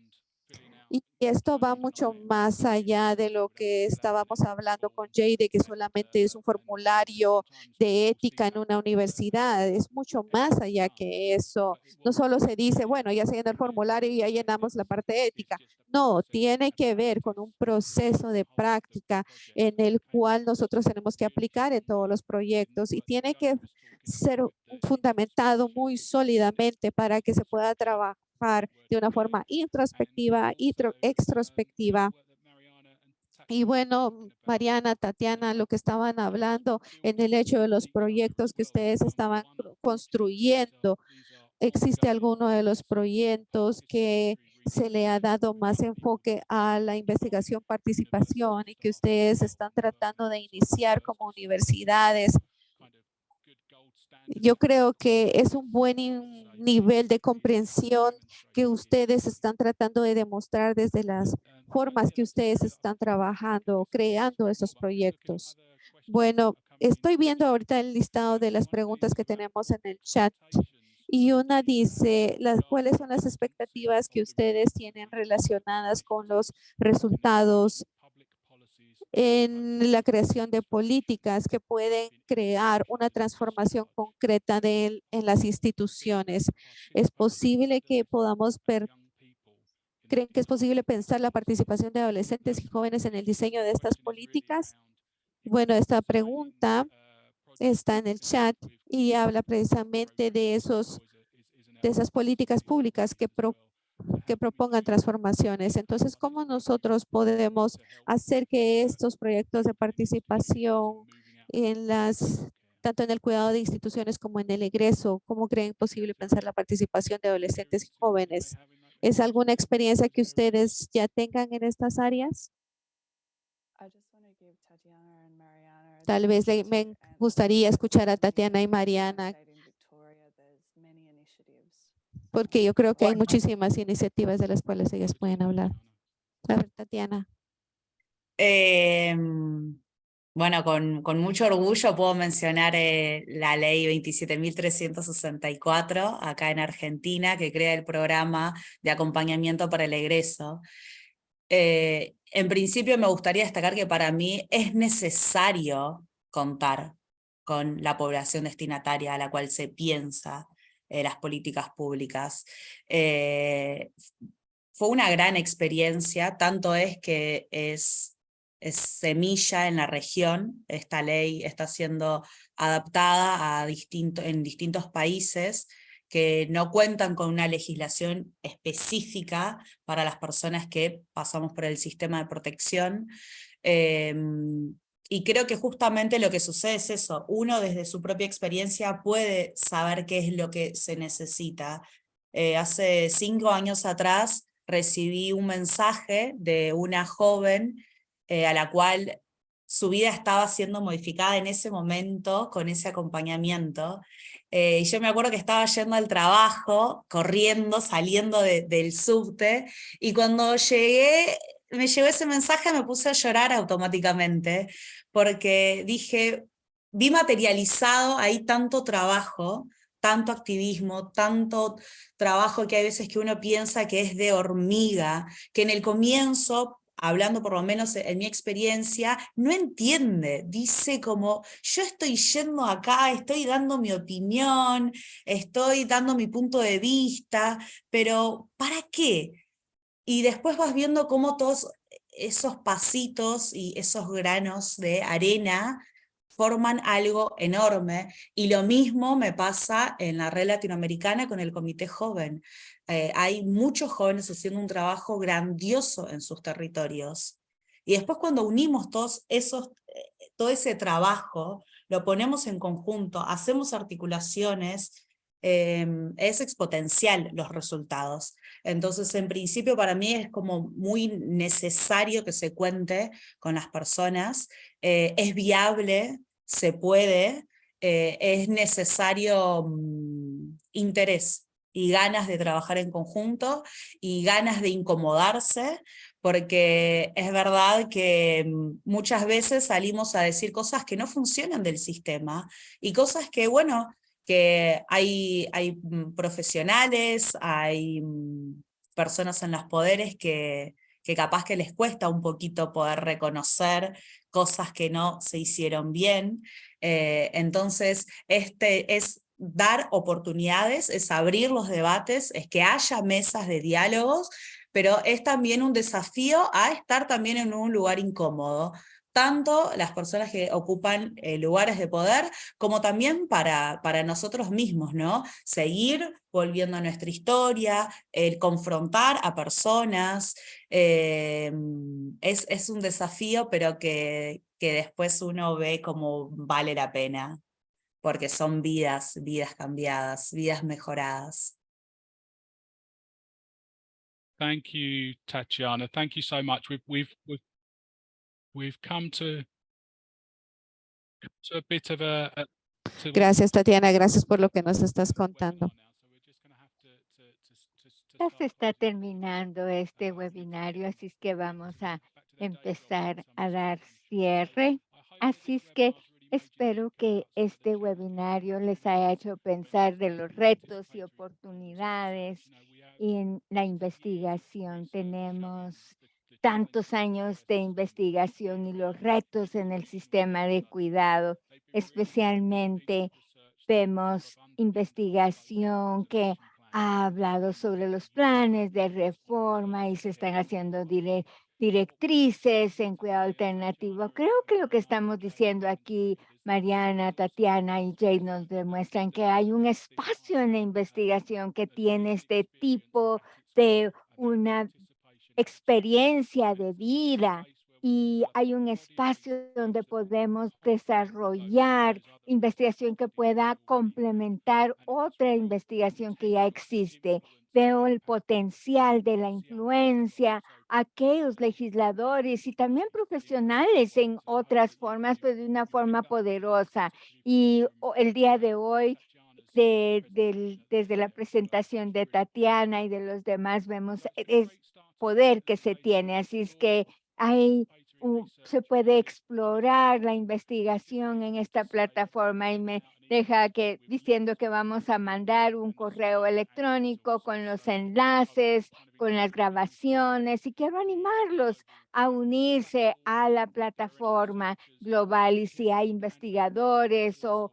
Y esto va mucho más allá de lo que estábamos hablando con Jay, de que solamente es un formulario de ética en una universidad. Es mucho más allá que eso. No solo se dice, bueno, ya se llenó el formulario y ya llenamos la parte ética. No, tiene que ver con un proceso de práctica en el cual nosotros tenemos que aplicar en todos los proyectos y tiene que ser fundamentado muy sólidamente para que se pueda trabajar de una forma introspectiva y extrospectiva. Y bueno, Mariana, Tatiana, lo que estaban hablando en el hecho de los proyectos que ustedes estaban construyendo, ¿existe alguno de los proyectos que se le ha dado más enfoque a la investigación, participación y que ustedes están tratando de iniciar como universidades? Yo creo que es un buen nivel de comprensión que ustedes están tratando de demostrar desde las formas que ustedes están trabajando, creando esos proyectos. Bueno, estoy viendo ahorita el listado de las preguntas que tenemos en el chat y una dice, ¿cuáles son las expectativas que ustedes tienen relacionadas con los resultados en la creación de políticas que pueden crear una transformación concreta en las instituciones? ¿Es posible que creen que es posible pensar la participación de adolescentes y jóvenes en el diseño de estas políticas? Bueno, esta pregunta está en el chat y habla precisamente de esas políticas públicas que propongan transformaciones. Entonces, ¿cómo nosotros podemos hacer que estos proyectos de participación tanto en el cuidado de instituciones como en el egreso, cómo creen posible pensar la participación de adolescentes y jóvenes? ¿Es alguna experiencia que ustedes ya tengan en estas áreas? Tal vez me gustaría escuchar a Tatiana y Mariana, porque yo creo que hay muchísimas iniciativas de las cuales ellas pueden hablar. A ver, Tatiana. Bueno, con mucho orgullo puedo mencionar la ley 27.364 acá en Argentina, que crea el programa de acompañamiento para el egreso. En principio me gustaría destacar que para mí es necesario contar con la población destinataria a la cual se piensa las políticas públicas. Fue una gran experiencia, tanto es que es semilla en la región. Esta ley está siendo adaptada en distintos países que no cuentan con una legislación específica para las personas que pasamos por el sistema de protección. Y creo que justamente lo que sucede es eso. Uno desde su propia experiencia puede saber qué es lo que se necesita. Hace 5 años atrás recibí un mensaje de una joven a la cual su vida estaba siendo modificada en ese momento con ese acompañamiento. Y yo me acuerdo que estaba yendo al trabajo, corriendo, saliendo del subte, y cuando me llegó ese mensaje, me puse a llorar automáticamente, porque vi materializado ahí tanto trabajo, tanto activismo, tanto trabajo que hay veces que uno piensa que es de hormiga, que en el comienzo, hablando por lo menos en mi experiencia, no entiende, dice como, yo estoy yendo acá, estoy dando mi opinión, estoy dando mi punto de vista, pero ¿para qué? Y después vas viendo cómo todos esos pasitos y esos granos de arena forman algo enorme, y lo mismo me pasa en la red latinoamericana con el Comité Joven. Hay muchos jóvenes haciendo un trabajo grandioso en sus territorios, y después cuando unimos todo ese trabajo, lo ponemos en conjunto, hacemos articulaciones, es exponencial los resultados. Entonces, en principio, para mí es como muy necesario que se cuente con las personas, es viable, se puede, es necesario interés y ganas de trabajar en conjunto y ganas de incomodarse, porque es verdad que muchas veces salimos a decir cosas que no funcionan del sistema y cosas que, bueno, que hay profesionales, hay personas en los poderes que capaz que les cuesta un poquito poder reconocer cosas que no se hicieron bien. Entonces, es dar oportunidades, es abrir los debates, es que haya mesas de diálogos, pero es también un desafío a estar también en un lugar incómodo, tanto las personas que ocupan lugares de poder, como también para nosotros mismos, ¿no? Seguir volviendo a nuestra historia, el confrontar a personas, es un desafío, pero que después uno ve como vale la pena, porque son vidas cambiadas, vidas mejoradas. Thank you, Tatiana. Thank you so much. We've come to a bit of Gracias, Tatiana. Gracias por lo que nos estás contando. Ya se está terminando este webinario, así es que vamos a empezar a dar cierre. Así es que espero que este webinario les haya hecho pensar de los retos y oportunidades en la investigación. Tenemos tantos años de investigación y los retos en el sistema de cuidado, especialmente vemos investigación que ha hablado sobre los planes de reforma y se están haciendo directrices en cuidado alternativo. Creo que lo que estamos diciendo aquí, Mariana, Tatiana y Jade, nos demuestran que hay un espacio en la investigación que tiene este tipo de una experiencia de vida y hay un espacio donde podemos desarrollar investigación que pueda complementar otra investigación que ya existe. Veo el potencial de la influencia, aquellos legisladores y también profesionales en otras formas, pero de una forma poderosa. Y el día de hoy, desde la presentación de Tatiana y de los demás, vemos poder que se tiene. Así es que se puede explorar la investigación en esta plataforma y me deja diciendo que vamos a mandar un correo electrónico con los enlaces, con las grabaciones y quiero animarlos a unirse a la plataforma global y si hay investigadores o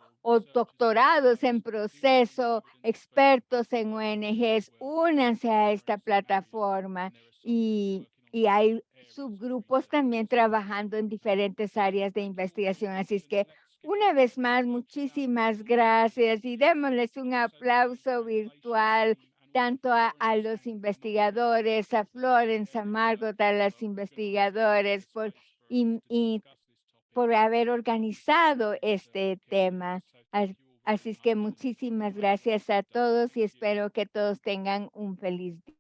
doctorados en proceso, expertos en ONGs, únanse a esta plataforma y hay subgrupos también trabajando en diferentes áreas de investigación. Así es que una vez más, muchísimas gracias y démosles un aplauso virtual tanto a los investigadores, a Florence, a Margot, a las investigadores y por haber organizado este tema. Así es que muchísimas gracias a todos y espero que todos tengan un feliz día.